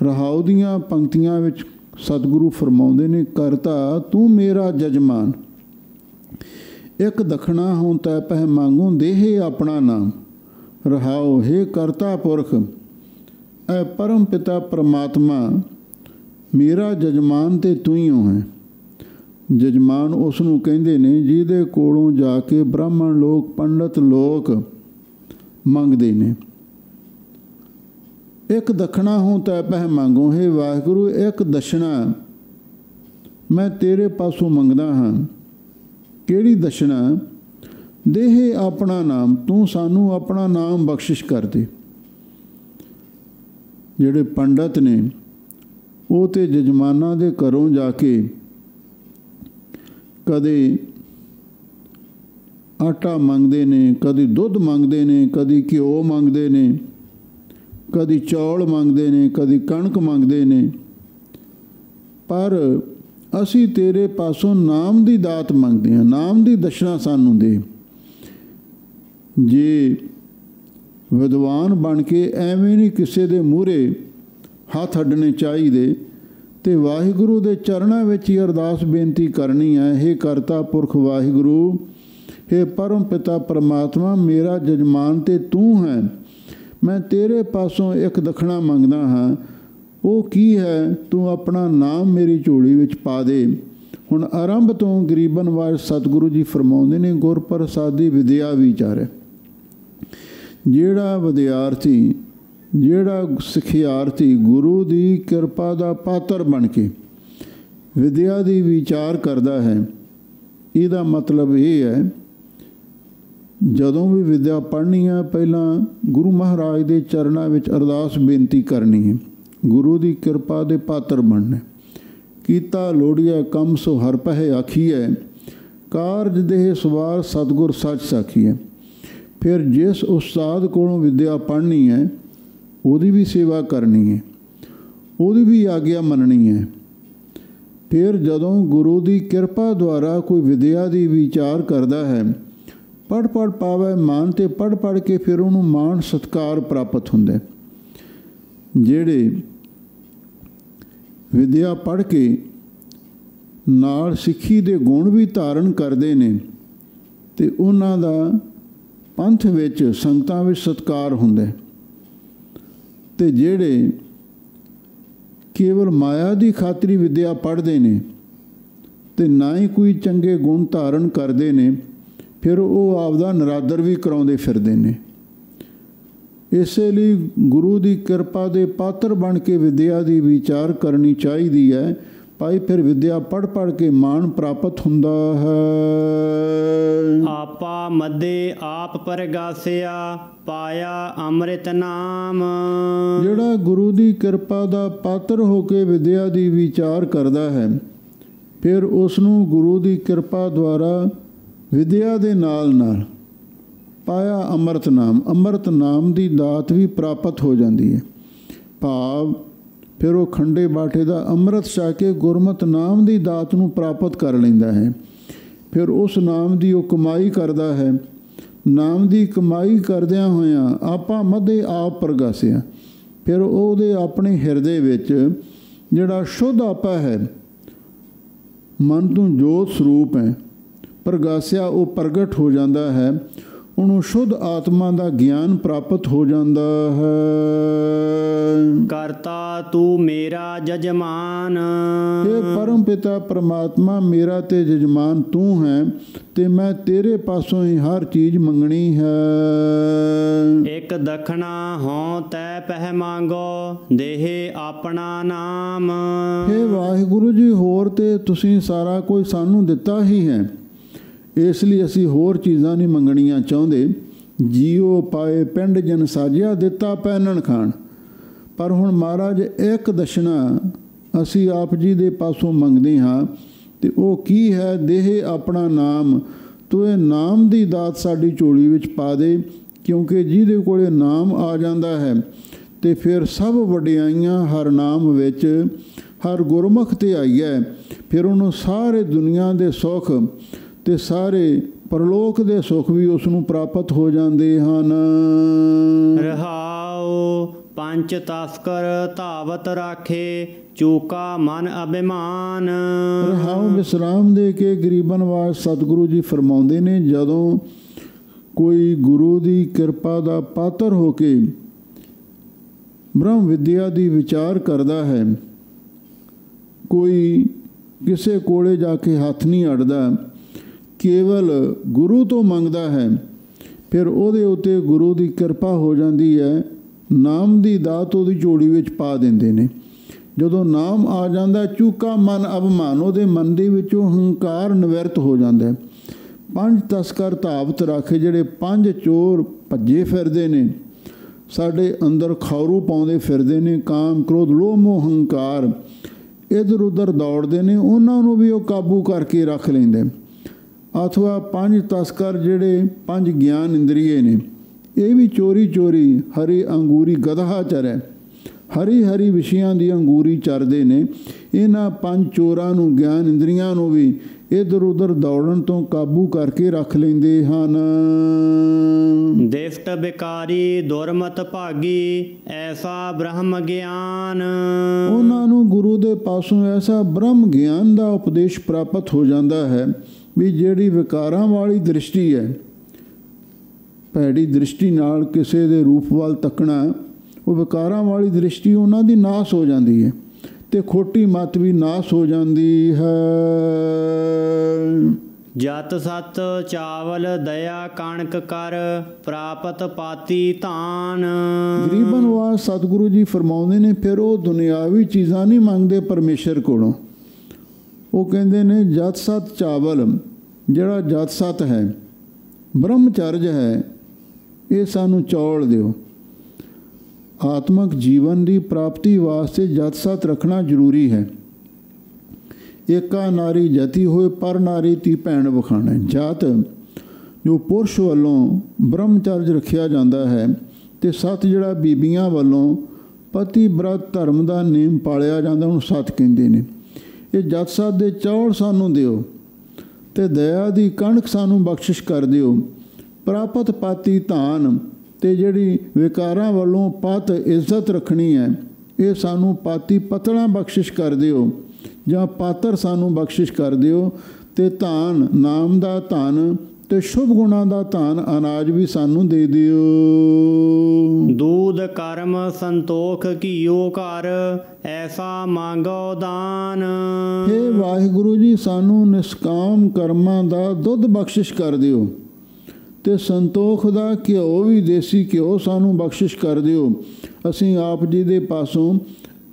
Speaker 1: ਰਹਾਉ ਦੀਆਂ ਪੰਕਤੀਆਂ ਵਿੱਚ ਸਤਿਗੁਰੂ ਫਰਮਾਉਂਦੇ ਨੇ, ਕਰਤਾ ਤੂੰ ਮੇਰਾ ਜਜਮਾਨ, ਇੱਕ ਦਖਣਾ ਹੋਂ ਤੈ ਪਹਿ ਮੰਗੂ ਦੇਹੇ ਆਪਣਾ ਨਾਮ। ਰਹਾਉ, ਹੇ ਕਰਤਾ ਪੁਰਖ, ਐ ਪਰਮ ਪਿਤਾ ਪਰਮਾਤਮਾ ਮੇਰਾ ਜਜਮਾਨ ਤੇ ਤੂੰ ਹੀ ਹੈ। ਜਜਮਾਨ ਉਸ ਨੂੰ ਕਹਿੰਦੇ ਨੇ ਜਿਹਦੇ ਕੋਲੋਂ ਜਾ ਕੇ ਬ੍ਰਾਹਮਣ ਲੋਕ, ਪੰਡਤ ਲੋਕ ਮੰਗਦੇ ਨੇ। ਇੱਕ ਦਖਣਾ ਹੋਂ ਤੈ ਪਹਿ ਮੰਗੋ, ਹੇ ਵਾਹਿਗੁਰੂ ਇੱਕ ਦਸ਼ਣਾ ਮੈਂ ਤੇਰੇ ਪਾਸੋਂ ਮੰਗਦਾ ਹਾਂ। ਕਿਹੜੀ ਦਸ਼ਣਾ? ਦੇਹੇ ਆਪਣਾ ਨਾਮ, ਤੂੰ ਸਾਨੂੰ ਆਪਣਾ ਨਾਮ ਬਖਸ਼ਿਸ਼ ਕਰ ਦੇ। ਜਿਹੜੇ ਪੰਡਤ ਨੇ ਉਹ ਤੇ ਜਜਮਾਨਾਂ ਦੇ ਘਰੋਂ ਜਾ ਕੇ ਕਦੇ ਆਟਾ ਮੰਗਦੇ ਨੇ, ਕਦੀ ਦੁੱਧ ਮੰਗਦੇ ਨੇ, ਕਦੀ ਘਿਓ ਮੰਗਦੇ ਨੇ, ਕਦੀ ਚੌਲ ਮੰਗਦੇ ਨੇ, ਕਦੀ ਕਣਕ ਮੰਗਦੇ ਨੇ। ਪਰ ਅਸੀਂ ਤੇਰੇ ਪਾਸੋਂ ਨਾਮ ਦੀ ਦਾਤ ਮੰਗਦੇ ਹਾਂ, ਨਾਮ ਦੀ ਦਸ਼ਨਾ ਸਾਨੂੰ ਦੇ। ਜੇ ਵਿਦਵਾਨ ਬਣ ਕੇ ਐਵੇਂ ਨਹੀਂ ਕਿਸੇ ਦੇ ਮੂਹਰੇ ਹੱਥ ਅੱਡਣੇ ਚਾਹੀਦੇ ਤੇ ਵਾਹਿਗੁਰੂ ਦੇ ਚਰਨਾਂ ਵਿੱਚ ਹੀ ਅਰਦਾਸ ਬੇਨਤੀ ਕਰਨੀ ਹੈ, ਹੇ ਕਰਤਾ ਪੁਰਖ ਵਾਹਿਗੁਰੂ, ਹੇ ਪਰਮ ਪਿਤਾ ਪਰਮਾਤਮਾ ਮੇਰਾ ਜਜਮਾਨ ਤੇ ਤੂੰ ਹੈ। ਮੈਂ ਤੇਰੇ ਪਾਸੋਂ ਇੱਕ ਦਖਣਾ ਮੰਗਦਾ ਹਾਂ। ਉਹ ਕੀ ਹੈ? ਤੂੰ ਆਪਣਾ ਨਾਮ ਮੇਰੀ ਝੋਲੀ ਵਿੱਚ ਪਾ ਦੇ। ਹੁਣ ਆਰੰਭ ਤੋਂ ਗਰੀਬਨ ਵਾਜ ਸਤਿਗੁਰੂ ਜੀ ਫਰਮਾਉਂਦੇ ਨੇ, ਗੁਰ ਪ੍ਰਸਾਦੀ ਵਿਦਿਆ ਵਿਚਾਰੇ। ਜਿਹੜਾ ਵਿਦਿਆਰਥੀ, ਜਿਹੜਾ ਸਿਖਿਆਰਥੀ ਗੁਰੂ ਦੀ ਕਿਰਪਾ ਦਾ ਪਾਤਰ ਬਣ ਕੇ ਵਿਦਿਆ ਦੀ ਵਿਚਾਰ ਕਰਦਾ ਹੈ, ਇਹਦਾ ਮਤਲਬ ਇਹ ਹੈ ਜਦੋਂ ਵੀ ਵਿਦਿਆ ਪੜ੍ਹਨੀ ਹੈ ਪਹਿਲਾਂ ਗੁਰੂ ਮਹਾਰਾਜ ਦੇ ਚਰਨਾਂ ਵਿੱਚ ਅਰਦਾਸ ਬੇਨਤੀ ਕਰਨੀ ਹੈ, ਗੁਰੂ ਦੀ ਕਿਰਪਾ ਦੇ ਪਾਤਰ ਬਣਨਾ। ਕੀਤਾ ਲੋੜੀਆ ਕੰਮ ਸੋ ਹਰ ਪਹਿ ਆਖੀਐ, ਕਾਰਜ ਦੇਹ ਸਵਾਰ ਸਤਿਗੁਰ ਸੱਚ ਸਾਖੀਐ। ਫਿਰ ਜਿਸ ਉਸਤਾਦ ਕੋਲੋਂ ਵਿਦਿਆ ਪੜ੍ਹਨੀ ਹੈ ਉਹਦੀ ਵੀ ਸੇਵਾ ਕਰਨੀ ਹੈ, ਉਹਦੀ ਵੀ ਆਗਿਆ ਮੰਨਣੀ ਹੈ। ਫਿਰ ਜਦੋਂ ਗੁਰੂ ਦੀ ਕਿਰਪਾ ਦੁਆਰਾ ਕੋਈ ਵਿਦਿਆ ਦੀ ਵਿਚਾਰ ਕਰਦਾ ਹੈ, ਪੜ੍ਹ ਪਾਵੇ ਮਾਨ, ਤੇ ਪੜ੍ਹ ਕੇ ਫਿਰ ਉਹਨੂੰ ਮਾਣ ਸਤਿਕਾਰ ਪ੍ਰਾਪਤ ਹੁੰਦਾ। ਜਿਹੜੇ ਵਿਦਿਆ ਪੜ੍ਹ ਕੇ ਨਾਲ ਸਿੱਖੀ ਦੇ ਗੁਣ ਵੀ ਧਾਰਨ ਕਰਦੇ ਨੇ ਅਤੇ ਉਹਨਾਂ ਦਾ ਪੰਥ ਵਿੱਚ ਸੰਗਤਾਂ ਵਿੱਚ ਸਤਿਕਾਰ ਹੁੰਦਾ। ਅਤੇ ਜਿਹੜੇ ਕੇਵਲ ਮਾਇਆ ਦੀ ਖਾਤਰੀ ਵਿਦਿਆ ਪੜ੍ਹਦੇ ਨੇ ਅਤੇ ਨਾ ਹੀ ਕੋਈ ਚੰਗੇ ਗੁਣ ਧਾਰਨ ਕਰਦੇ ਨੇ, ਫਿਰ ਉਹ ਆਪਦਾ ਨਰਾਦਰ ਵੀ ਕਰਾਉਂਦੇ ਫਿਰਦੇ ਨੇ। ਇਸੇ ਲਈ ਗੁਰੂ ਦੀ ਕਿਰਪਾ ਦੇ ਪਾਤਰ ਬਣ ਕੇ ਵਿਦਿਆ ਦੀ ਵਿਚਾਰ ਕਰਨੀ ਚਾਹੀਦੀ ਹੈ ਭਾਈ। ਫਿਰ ਵਿਦਿਆ ਪੜ੍ਹ ਕੇ ਮਾਣ ਪ੍ਰਾਪਤ ਹੁੰਦਾ ਹੈ।
Speaker 2: ਆਪਾ ਮੱਧੇ ਆਪ ਪਰਗਾਸਿਆ, ਪਾਇਆ ਅੰਮ੍ਰਿਤ ਨਾਮ।
Speaker 1: ਜਿਹੜਾ ਗੁਰੂ ਦੀ ਕਿਰਪਾ ਦਾ ਪਾਤਰ ਹੋ ਕੇ ਵਿਦਿਆ ਦੀ ਵਿਚਾਰ ਕਰਦਾ ਹੈ, ਫਿਰ ਉਸ ਨੂੰ ਗੁਰੂ ਦੀ ਕਿਰਪਾ ਦੁਆਰਾ ਵਿਦਿਆ ਦੇ ਨਾਲ ਨਾਲ ਪਾਇਆ ਅੰਮ੍ਰਿਤ ਨਾਮ, ਅੰਮ੍ਰਿਤ ਨਾਮ ਦੀ ਦਾਤ ਵੀ ਪ੍ਰਾਪਤ ਹੋ ਜਾਂਦੀ ਹੈ। ਭਾਵ ਫਿਰ ਉਹ ਖੰਡੇ ਬਾਟੇ ਦਾ ਅੰਮ੍ਰਿਤ ਛਕ ਕੇ ਗੁਰਮਤਿ ਨਾਮ ਦੀ ਦਾਤ ਨੂੰ ਪ੍ਰਾਪਤ ਕਰ ਲੈਂਦਾ ਹੈ। ਫਿਰ ਉਸ ਨਾਮ ਦੀ ਉਹ ਕਮਾਈ ਕਰਦਾ ਹੈ। ਨਾਮ ਦੀ ਕਮਾਈ ਕਰਦਿਆਂ ਹੋਇਆਂ ਆਪਾ ਮੱਧੇ ਆਪ ਪ੍ਰਗਾਸਿਆ, ਫਿਰ ਉਹਦੇ ਆਪਣੇ ਹਿਰਦੇ ਵਿੱਚ ਜਿਹੜਾ ਸ਼ੁੱਧ ਆਪਾ ਹੈ, ਮਨ ਤੋਂ ਜੋਤ ਸਰੂਪ ਹੈ, ਪ੍ਰਗਾਸਿਆ ਉਹ ਪ੍ਰਗਟ ਹੋ ਜਾਂਦਾ ਹੈ। ਉਹਨੂੰ ਸ਼ੁੱਧ ਆਤਮਾ ਦਾ ਗਿਆਨ ਪ੍ਰਾਪਤ ਹੋ ਜਾਂਦਾ ਹੈ।
Speaker 2: ਕਰਤਾ ਤੂੰ ਮੇਰਾ ਜਜਮਾਨ।
Speaker 1: ਇਹ ਪਰਮ ਪਿਤਾ ਪਰਮਾਤਮਾ ਮੇਰਾ ਤੇ ਜਜਮਾਨ ਤੂੰ ਹੈ, ਤੇ ਮੈਂ ਤੇਰੇ ਪਾਸੋਂ ਹੀ ਹਰ ਚੀਜ਼ ਮੰਗਣੀ ਹੈ।
Speaker 2: ਇੱਕ ਦਖਣਾ ਹੋਂ ਤੈ ਪਹਿ ਮੰਗੋ, ਦੇਹ ਆਪਣਾ ਨਾਮ।
Speaker 1: ਹੇ ਵਾਹਿਗੁਰੂ ਜੀ, ਹੋਰ ਤੇ ਤੁਸੀਂ ਸਾਰਾ ਕੁਝ ਸਾਨੂੰ ਦਿੱਤਾ ਹੀ ਹੈ, ਇਸ ਲਈ ਅਸੀਂ ਹੋਰ ਚੀਜ਼ਾਂ ਨਹੀਂ ਮੰਗਣੀਆਂ ਚਾਹੁੰਦੇ। ਜੀਓ ਪਾਏ ਪਿੰਡ ਜਨ ਸਾਜਿਆ, ਦਿੱਤਾ ਪਹਿਨਣ ਖਾਣ। ਪਰ ਹੁਣ ਮਹਾਰਾਜ ਇੱਕ ਦਸ਼ਨਾ ਅਸੀਂ ਆਪ ਜੀ ਦੇ ਪਾਸੋਂ ਮੰਗਦੇ ਹਾਂ, ਅਤੇ ਉਹ ਕੀ ਹੈ? ਦੇਹ ਆਪਣਾ ਨਾਮ। ਤੂੰ ਇਹ ਨਾਮ ਦੀ ਦਾਤ ਸਾਡੀ ਝੋਲੀ ਵਿੱਚ ਪਾ ਦੇ, ਕਿਉਂਕਿ ਜਿਹਦੇ ਕੋਲੇ ਨਾਮ ਆ ਜਾਂਦਾ ਹੈ ਅਤੇ ਫਿਰ ਸਭ ਵਡਿਆਈਆਂ ਹਰ ਨਾਮ ਵਿੱਚ, ਹਰ ਗੁਰਮੁਖ 'ਤੇ ਆਈ ਹੈ। ਫਿਰ ਉਹਨੂੰ ਸਾਰੇ ਦੁਨੀਆ ਦੇ ਸੁੱਖ ਅਤੇ ਸਾਰੇ ਪਰਲੋਕ ਦੇ ਸੁੱਖ ਵੀ ਉਸ ਨੂੰ ਪ੍ਰਾਪਤ ਹੋ ਜਾਂਦੇ ਹਨ।
Speaker 2: ਰਹਾਉ ਪੰਚ ਤਸਕਰ ਧਾਵਤ ਰਾਖੇ, ਚੂਕਾ ਮਨ ਅਭਿਮਾਨ।
Speaker 1: ਰਹਾਉ ਵਿਸਰਾਮ ਦੇ ਕੇ ਗਰੀਬਨ ਵਾਜ ਸਤਿਗੁਰੂ ਜੀ ਫਰਮਾਉਂਦੇ ਨੇ, ਜਦੋਂ ਕੋਈ ਗੁਰੂ ਦੀ ਕਿਰਪਾ ਦਾ ਪਾਤਰ ਹੋ ਕੇ ਬ੍ਰਹਮ ਵਿਦਿਆ ਦੀ ਵਿਚਾਰ ਕਰਦਾ ਹੈ, ਕੋਈ ਕਿਸੇ ਕੋਲੇ ਜਾ ਕੇ ਹੱਥ ਨਹੀਂ ਅੜਦਾ, ਕੇਵਲ ਗੁਰੂ ਤੋਂ ਮੰਗਦਾ ਹੈ, ਫਿਰ ਉਹਦੇ ਉੱਤੇ ਗੁਰੂ ਦੀ ਕਿਰਪਾ ਹੋ ਜਾਂਦੀ ਹੈ। ਨਾਮ ਦੀ ਦਾਤ ਉਹਦੀ ਝੋਲੀ ਵਿੱਚ ਪਾ ਦਿੰਦੇ ਨੇ। ਜਦੋਂ ਨਾਮ ਆ ਜਾਂਦਾ, ਚੂਕਾ ਮਨ ਅਭਿਮਾਨ, ਉਹਦੇ ਮਨ ਦੇ ਵਿੱਚੋਂ ਹੰਕਾਰ ਨਿਵਰਤ ਹੋ ਜਾਂਦਾ। ਪੰਜ ਤਸਕਰ ਧਾਵਤ ਰਾਖੇ, ਜਿਹੜੇ ਪੰਜ ਚੋਰ ਭੱਜੇ ਫਿਰਦੇ ਨੇ, ਸਾਡੇ ਅੰਦਰ ਖੌਰੂ ਪਾਉਂਦੇ ਫਿਰਦੇ ਨੇ, ਕਾਮ ਕ੍ਰੋਧ ਲੋਭ ਮੋਹ ਹੰਕਾਰ ਇੱਧਰ ਉੱਧਰ ਦੌੜਦੇ ਨੇ, ਉਹਨਾਂ ਨੂੰ ਵੀ ਉਹ ਕਾਬੂ ਕਰਕੇ ਰੱਖ ਲੈਂਦੇ। ਅਥਵਾ ਪੰਜ ਤਸਕਰ ਜਿਹੜੇ ਪੰਜ ਗਿਆਨ ਇੰਦਰੀਏ ਨੇ, ਇਹ ਵੀ ਚੋਰੀ ਹਰੀ ਅੰਗੂਰੀ ਗਧਾ ਚਰੈ, ਹਰੀ ਵਿਸ਼ਿਆਂ ਦੀ ਅੰਗੂਰੀ ਚਰਦੇ ਨੇ। ਇਹਨਾਂ ਪੰਜ ਚੋਰਾਂ ਨੂੰ, ਗਿਆਨ ਇੰਦਰੀਆਂ ਨੂੰ ਵੀ ਇੱਧਰ ਉੱਧਰ ਦੌੜਨ ਤੋਂ ਕਾਬੂ ਕਰਕੇ ਰੱਖ ਲੈਂਦੇ ਹਨ।
Speaker 2: ਦਿਸ਼ਟ ਬਿਕਾਰੀ ਦੁਰਮਤ ਭਾਗੀ, ਐਸਾ ਬ੍ਰਹਮ ਗਿਆਨ।
Speaker 1: ਉਹਨਾਂ ਨੂੰ ਗੁਰੂ ਦੇ ਪਾਸੋਂ ਐਸਾ ਬ੍ਰਹਮ ਗਿਆਨ ਦਾ ਉਪਦੇਸ਼ ਪ੍ਰਾਪਤ ਹੋ ਜਾਂਦਾ ਹੈ ਵੀ ਜਿਹੜੀ ਵਿਕਾਰਾਂ ਵਾਲੀ ਦ੍ਰਿਸ਼ਟੀ ਹੈ, ਭੈੜੀ ਦ੍ਰਿਸ਼ਟੀ ਨਾਲ ਕਿਸੇ ਦੇ ਰੂਪ ਵੱਲ ਤੱਕਣਾ, ਉਹ ਵਿਕਾਰਾਂ ਵਾਲੀ ਦ੍ਰਿਸ਼ਟੀ ਉਹਨਾਂ ਦੀ ਨਾਸ ਹੋ ਜਾਂਦੀ ਹੈ ਅਤੇ ਖੋਟੀ ਮੱਤ ਵੀ ਨਾਸ ਹੋ ਜਾਂਦੀ ਹੈ।
Speaker 2: ਜਤ ਸਤ ਚਾਵਲ ਦਇਆ ਕਣਕ ਕਰ, ਪ੍ਰਾਪਤ ਪਾਤੀ ਧਾਨ।
Speaker 1: ਗਰੀਬਨ ਵਾਸ ਸਤਿਗੁਰੂ ਜੀ ਫਰਮਾਉਂਦੇ ਨੇ, ਫਿਰ ਉਹ ਦੁਨਿਆਵੀ ਚੀਜ਼ਾਂ ਨਹੀਂ ਮੰਗਦੇ ਪਰਮੇਸ਼ਰ ਕੋਲੋਂ। ਉਹ ਕਹਿੰਦੇ ਨੇ ਜਤ ਸਤ ਚਾਵਲ, ਜਿਹੜਾ ਜਤ ਸਤ ਹੈ, ਬ੍ਰਹਮਚਰਜ ਹੈ, ਇਹ ਸਾਨੂੰ ਚੌਲ ਦਿਓ। ਆਤਮਿਕ ਜੀਵਨ ਦੀ ਪ੍ਰਾਪਤੀ ਵਾਸਤੇ ਜਤ ਸਤ ਰੱਖਣਾ ਜ਼ਰੂਰੀ ਹੈ। ਏਕਾ ਨਾਰੀ ਜਤੀ ਹੋਏ ਪਰ ਨਾਰੀ ਤੀ ਭੈਣ ਵਖਾਣਾ। ਜਤ ਜੋ ਪੁਰਸ਼ ਵੱਲੋਂ ਬ੍ਰਹਮਚਰਜ ਰੱਖਿਆ ਜਾਂਦਾ ਹੈ, ਅਤੇ ਸਤ ਜਿਹੜਾ ਬੀਬੀਆਂ ਵੱਲੋਂ ਪਤੀ ਬ੍ਰਤ ਧਰਮ ਦਾ ਨੇਮ ਪਾਲਿਆ ਜਾਂਦਾ, ਉਹਨੂੰ ਸਤ ਕਹਿੰਦੇ ਨੇ। ਇਹ ਜਤ ਸਤ ਦੇ ਚੌਲ ਸਾਨੂੰ ਦਿਓ ਅਤੇ ਦਇਆ ਦੀ ਕਣਕ ਸਾਨੂੰ ਬਖਸ਼ਿਸ਼ ਕਰ ਦਿਓ। ਪ੍ਰਾਪਤ ਪਾਤੀ ਧਾਨ, ਅਤੇ ਜਿਹੜੀ ਵਿਕਾਰਾਂ ਵੱਲੋਂ ਪਤ ਇੱਜ਼ਤ ਰੱਖਣੀ ਹੈ, ਇਹ ਸਾਨੂੰ ਪਾਤੀ ਪਤਲਾ ਬਖਸ਼ਿਸ਼ ਕਰ ਦਿਓ, ਜਾਂ ਪਾਤਰ ਸਾਨੂੰ ਬਖਸ਼ਿਸ਼ ਕਰ ਦਿਓ। ਅਤੇ ਧਾਨ, ਨਾਮ ਦਾ ਧਨ ਅਤੇ ਸ਼ੁਭ ਗੁਣਾਂ ਦਾ ਧਨ, ਅਨਾਜ ਵੀ ਸਾਨੂੰ ਦੇ ਦਿਓ।
Speaker 2: ਦੂਧ ਕਰਮ ਸੰਤੋਖ ਘੀਓ ਘਰ, ਐਸਾ ਮੰਗੋ ਦਾਨ।
Speaker 1: ਹੇ ਵਾਹਿਗੁਰੂ ਜੀ, ਸਾਨੂੰ ਨਿਸ਼ਕਾਮ ਕਰਮਾਂ ਦਾ ਦੁੱਧ ਬਖਸ਼ਿਸ਼ ਕਰ ਦਿਓ, ਅਤੇ ਸੰਤੋਖ ਦਾ ਘਿਓ ਵੀ, ਦੇਸੀ ਘਿਓ ਸਾਨੂੰ ਬਖਸ਼ਿਸ਼ ਕਰ ਦਿਓ। ਅਸੀਂ ਆਪ ਜੀ ਦੇ ਪਾਸੋਂ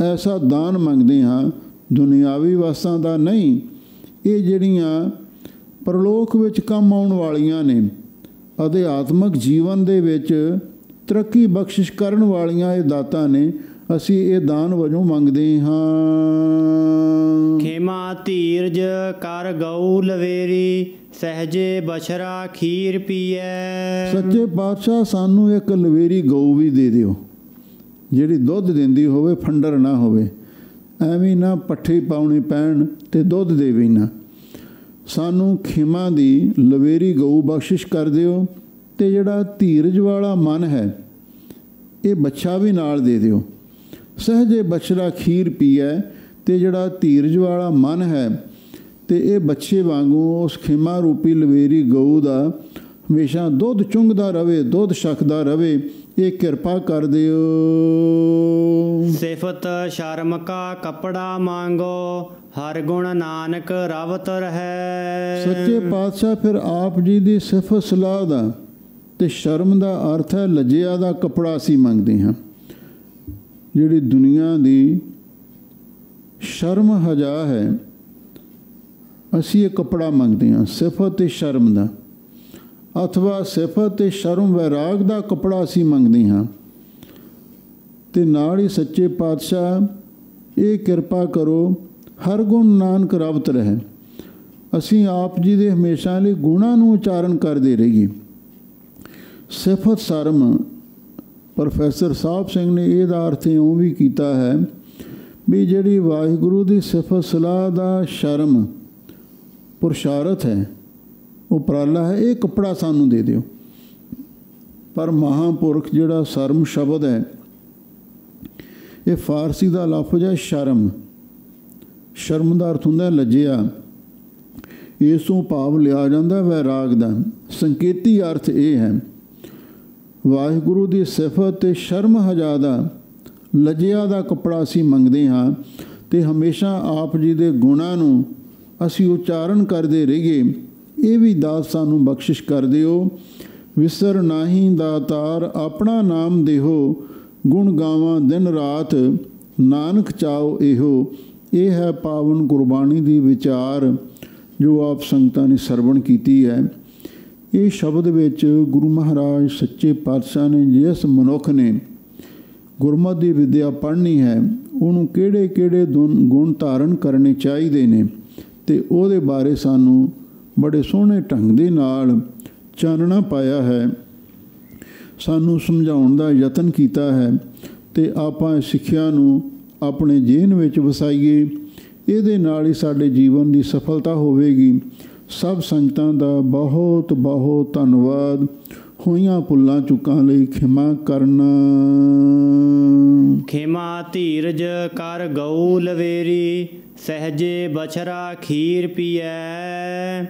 Speaker 1: ਐਸਾ ਦਾਨ ਮੰਗਦੇ ਹਾਂ, ਦੁਨਿਆਵੀ ਵਸਤਾਂ ਦਾ ਨਹੀਂ। ਇਹ ਜਿਹੜੀਆਂ ਪਰਲੋਕ ਵਿੱਚ ਕੰਮ ਆਉਣ ਵਾਲੀਆਂ ਨੇ, ਅਧਿਆਤਮਿਕ ਜੀਵਨ ਦੇ ਵਿੱਚ ਤਰੱਕੀ ਬਖਸ਼ਿਸ਼ ਕਰਨ ਵਾਲੀਆਂ ਇਹ ਦਾਤਾਂ ਨੇ। ਅਸੀਂ ਇਹ ਦਾਨ ਵਜੋਂ ਮੰਗਦੇ ਹਾਂ।
Speaker 2: ਖੇਮਾ ਧੀਰਜ ਕਰ ਗਊ ਲਵੇਰੀ, ਸਹਿਜੇ ਬਛਰਾ ਖੀਰ ਪੀਐ।
Speaker 1: ਸੱਚੇ ਪਾਤਸ਼ਾਹ, ਸਾਨੂੰ ਇੱਕ ਲਵੇਰੀ ਗਊ ਵੀ ਦੇ ਦਿਓ, ਜਿਹੜੀ ਦੁੱਧ ਦਿੰਦੀ ਹੋਵੇ, ਫੰਡਰ ਨਾ ਹੋਵੇ। ਐਵੇਂ ਨਾ ਪੱਠੇ ਪਾਉਣੇ ਪੈਣ ਅਤੇ ਦੁੱਧ ਦੇਵੇ ਨਾ। ਸਾਨੂੰ ਖੇਮਾ ਦੀ ਲਵੇਰੀ ਗਊ ਬਖਸ਼ਿਸ਼ ਕਰ ਦਿਓ, ਅਤੇ ਜਿਹੜਾ ਧੀਰਜ ਵਾਲਾ ਮਨ ਹੈ, ਇਹ ਬੱਚਾ ਵੀ ਨਾਲ ਦੇ ਦਿਓ। ਸਹਿਜੇ ਬਛੜਾ ਖੀਰ ਪੀਐ, ਅਤੇ ਜਿਹੜਾ ਧੀਰਜ ਵਾਲਾ ਮਨ ਹੈ, ਅਤੇ ਇਹ ਬੱਚੇ ਵਾਂਗੂ ਉਸ ਖੇਮਾ ਰੂਪੀ ਲਵੇਰੀ ਗਊ ਦਾ ਹਮੇਸ਼ਾ ਦੁੱਧ ਚੁੰਘਦਾ ਰਵੇ, ਦੁੱਧ ਛਕਦਾ ਰਵੇ। ਇਹ ਕਿਰਪਾ ਕਰ ਦਿਓ।
Speaker 2: ਸਿਫਤ ਸ਼ਰਮ ਕਾ ਕੱਪੜਾ ਮੰਗੋ, ਹਰ ਗੁਣ ਨਾਨਕ ਰਵਤ ਰਹੈ।
Speaker 1: ਸੱਚੇ ਪਾਤਸ਼ਾਹ, ਫਿਰ ਆਪ ਜੀ ਦੀ ਸਿਫਤ ਸਲਾਹ ਦਾ ਅਤੇ ਸ਼ਰਮ ਦਾ ਅਰਥ ਹੈ ਲੱਜਿਆ ਦਾ ਕੱਪੜਾ ਅਸੀਂ ਮੰਗਦੇ ਹਾਂ। ਜਿਹੜੀ ਦੁਨੀਆ ਦੀ ਸ਼ਰਮ ਹਜਾ ਹੈ, ਅਸੀਂ ਇਹ ਕੱਪੜਾ ਮੰਗਦੇ ਹਾਂ, ਸਿਫਤ ਅਤੇ ਸ਼ਰਮ ਦਾ, ਅਥਵਾ ਸਿਫਤ ਅਤੇ ਸ਼ਰਮ ਵੈਰਾਗ ਦਾ ਕੱਪੜਾ ਅਸੀਂ ਮੰਗਦੇ ਹਾਂ। ਅਤੇ ਨਾਲ ਹੀ ਸੱਚੇ ਪਾਤਸ਼ਾਹ, ਇਹ ਕਿਰਪਾ ਕਰੋ ਹਰ ਗੁਣ ਨਾਨਕ ਰਵਤ ਰਹੇ। ਅਸੀਂ ਆਪ ਜੀ ਦੇ ਹਮੇਸ਼ਾ ਲਈ ਗੁਣਾਂ ਨੂੰ ਉਚਾਰਨ ਕਰਦੇ ਰਹੀਏ। ਸਿਫਤ ਸ਼ਰਮ, ਪ੍ਰੋਫੈਸਰ ਸਾਹਿਬ ਸਿੰਘ ਨੇ ਇਹਦਾ ਅਰਥ ਇਉਂ ਵੀ ਕੀਤਾ ਹੈ ਵੀ ਜਿਹੜੀ ਵਾਹਿਗੁਰੂ ਦੀ ਸਿਫਤ ਸਲਾਹ ਦਾ ਸ਼ਰਮ ਪੁਰਸ਼ਾਰਥ ਹੈ, ਉਪਰਾਲਾ ਹੈ, ਇਹ ਕੱਪੜਾ ਸਾਨੂੰ ਦੇ ਦਿਓ। ਪਰ ਮਹਾਂਪੁਰਖ ਜਿਹੜਾ ਸ਼ਰਮ ਸ਼ਬਦ ਹੈ, ਇਹ ਫਾਰਸੀ ਦਾ ਲਫ਼ਜ਼ ਹੈ ਸ਼ਰਮ। ਸ਼ਰਮ ਦਾ ਅਰਥ ਹੁੰਦਾ ਲੱਜਿਆ। ਇਸ ਤੋਂ ਭਾਵ ਲਿਆ ਜਾਂਦਾ ਵੈਰਾਗ ਦਾ। ਸੰਕੇਤੀ ਅਰਥ ਇਹ ਹੈ, ਵਾਹਿਗੁਰੂ ਦੀ ਸਿਫਤ ਅਤੇ ਸ਼ਰਮ ਹਜਾ ਦਾ, ਲੱਜਿਆ ਦਾ ਕੱਪੜਾ ਅਸੀਂ ਮੰਗਦੇ ਹਾਂ। ਅਤੇ ਹਮੇਸ਼ਾ ਆਪ ਜੀ ਦੇ ਗੁਣਾਂ ਨੂੰ ਅਸੀਂ ਉਚਾਰਨ ਕਰਦੇ ਰਹੀਏ। ਇਹ ਵੀ ਦਾਤ ਸਾਨੂੰ ਬਖਸ਼ਿਸ਼ ਕਰ ਦਿਓ। ਵਿਸਰ ਨਾਹੀਂ ਦਾਤਾਰ ਆਪਣਾ ਨਾਮ ਦੇਹੋ, ਗੁਣ ਗਾਵਾਂ ਦਿਨ ਰਾਤ ਨਾਨਕ ਚਾਓ ਇਹੋ। ਇਹ ਹੈ ਪਾਵਨ ਗੁਰਬਾਣੀ ਦੀ ਵਿਚਾਰ ਜੋ ਆਪ ਸੰਗਤਾਂ ਨੇ ਸਰਵਣ ਕੀਤੀ ਹੈ। ਇਹ ਸ਼ਬਦ ਵਿੱਚ ਗੁਰੂ ਮਹਾਰਾਜ ਸੱਚੇ ਪਾਤਸ਼ਾਹ ਨੇ ਜਿਸ ਮਨੁੱਖ ਨੇ ਗੁਰਮਤਿ ਦੀ ਵਿੱਦਿਆ ਪੜ੍ਹਨੀ ਹੈ, ਉਹਨੂੰ ਕਿਹੜੇ ਕਿਹੜੇ ਗੁਣ ਧਾਰਨ ਕਰਨੇ ਚਾਹੀਦੇ ਨੇ, ਅਤੇ ਉਹਦੇ ਬਾਰੇ ਸਾਨੂੰ ਬੜੇ ਸੋਹਣੇ ਢੰਗ ਦੇ ਨਾਲ ਚਾਨਣਾ ਪਾਇਆ ਹੈ, ਸਾਨੂੰ ਸਮਝਾਉਣ ਦਾ ਯਤਨ ਕੀਤਾ ਹੈ। ਅਤੇ ਆਪਾਂ ਇਸ ਸਿੱਖਿਆ ਨੂੰ ਆਪਣੇ ਜੀਵਨ ਵਿੱਚ ਵਸਾਈਏ। ਇਹਦੇ ਨਾਲ ਹੀ ਸਾਡੇ ਜੀਵਨ ਦੀ ਸਫਲਤਾ ਹੋਵੇਗੀ। ਸਭ ਸੰਗਤਾਂ ਦਾ ਬਹੁਤ ਬਹੁਤ ਧੰਨਵਾਦ। ਹੋਈਆਂ ਭੁੱਲਾਂ ਚੁੱਕਾਂ ਲਈ ਖਿਮਾ ਕਰਨਾ।
Speaker 2: ਖੇਮਾ ਧੀਰਜ ਕਰ ਗਊ ਲਵੇਰੀ, ਸਹਿਜੇ ਬਛਰਾ ਖੀਰ ਪੀਐ।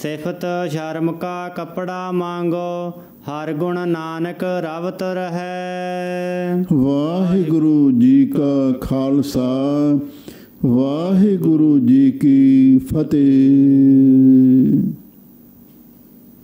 Speaker 2: ਸਿਫਤ ਸ਼ਰਮ ਕਾ ਕਪੜਾ ਮੰਗੋ ਹਰ ਗੁਣ ਨਾਨਕ ਰਵਤ ਰਹੈ।
Speaker 1: ਵਾਹਿਗੁਰੂ ਜੀ ਕਾ ਖਾਲਸਾ ਵਾਹਿਗੁਰੂ ਜੀ ਕੀ ਫਤਿਹ।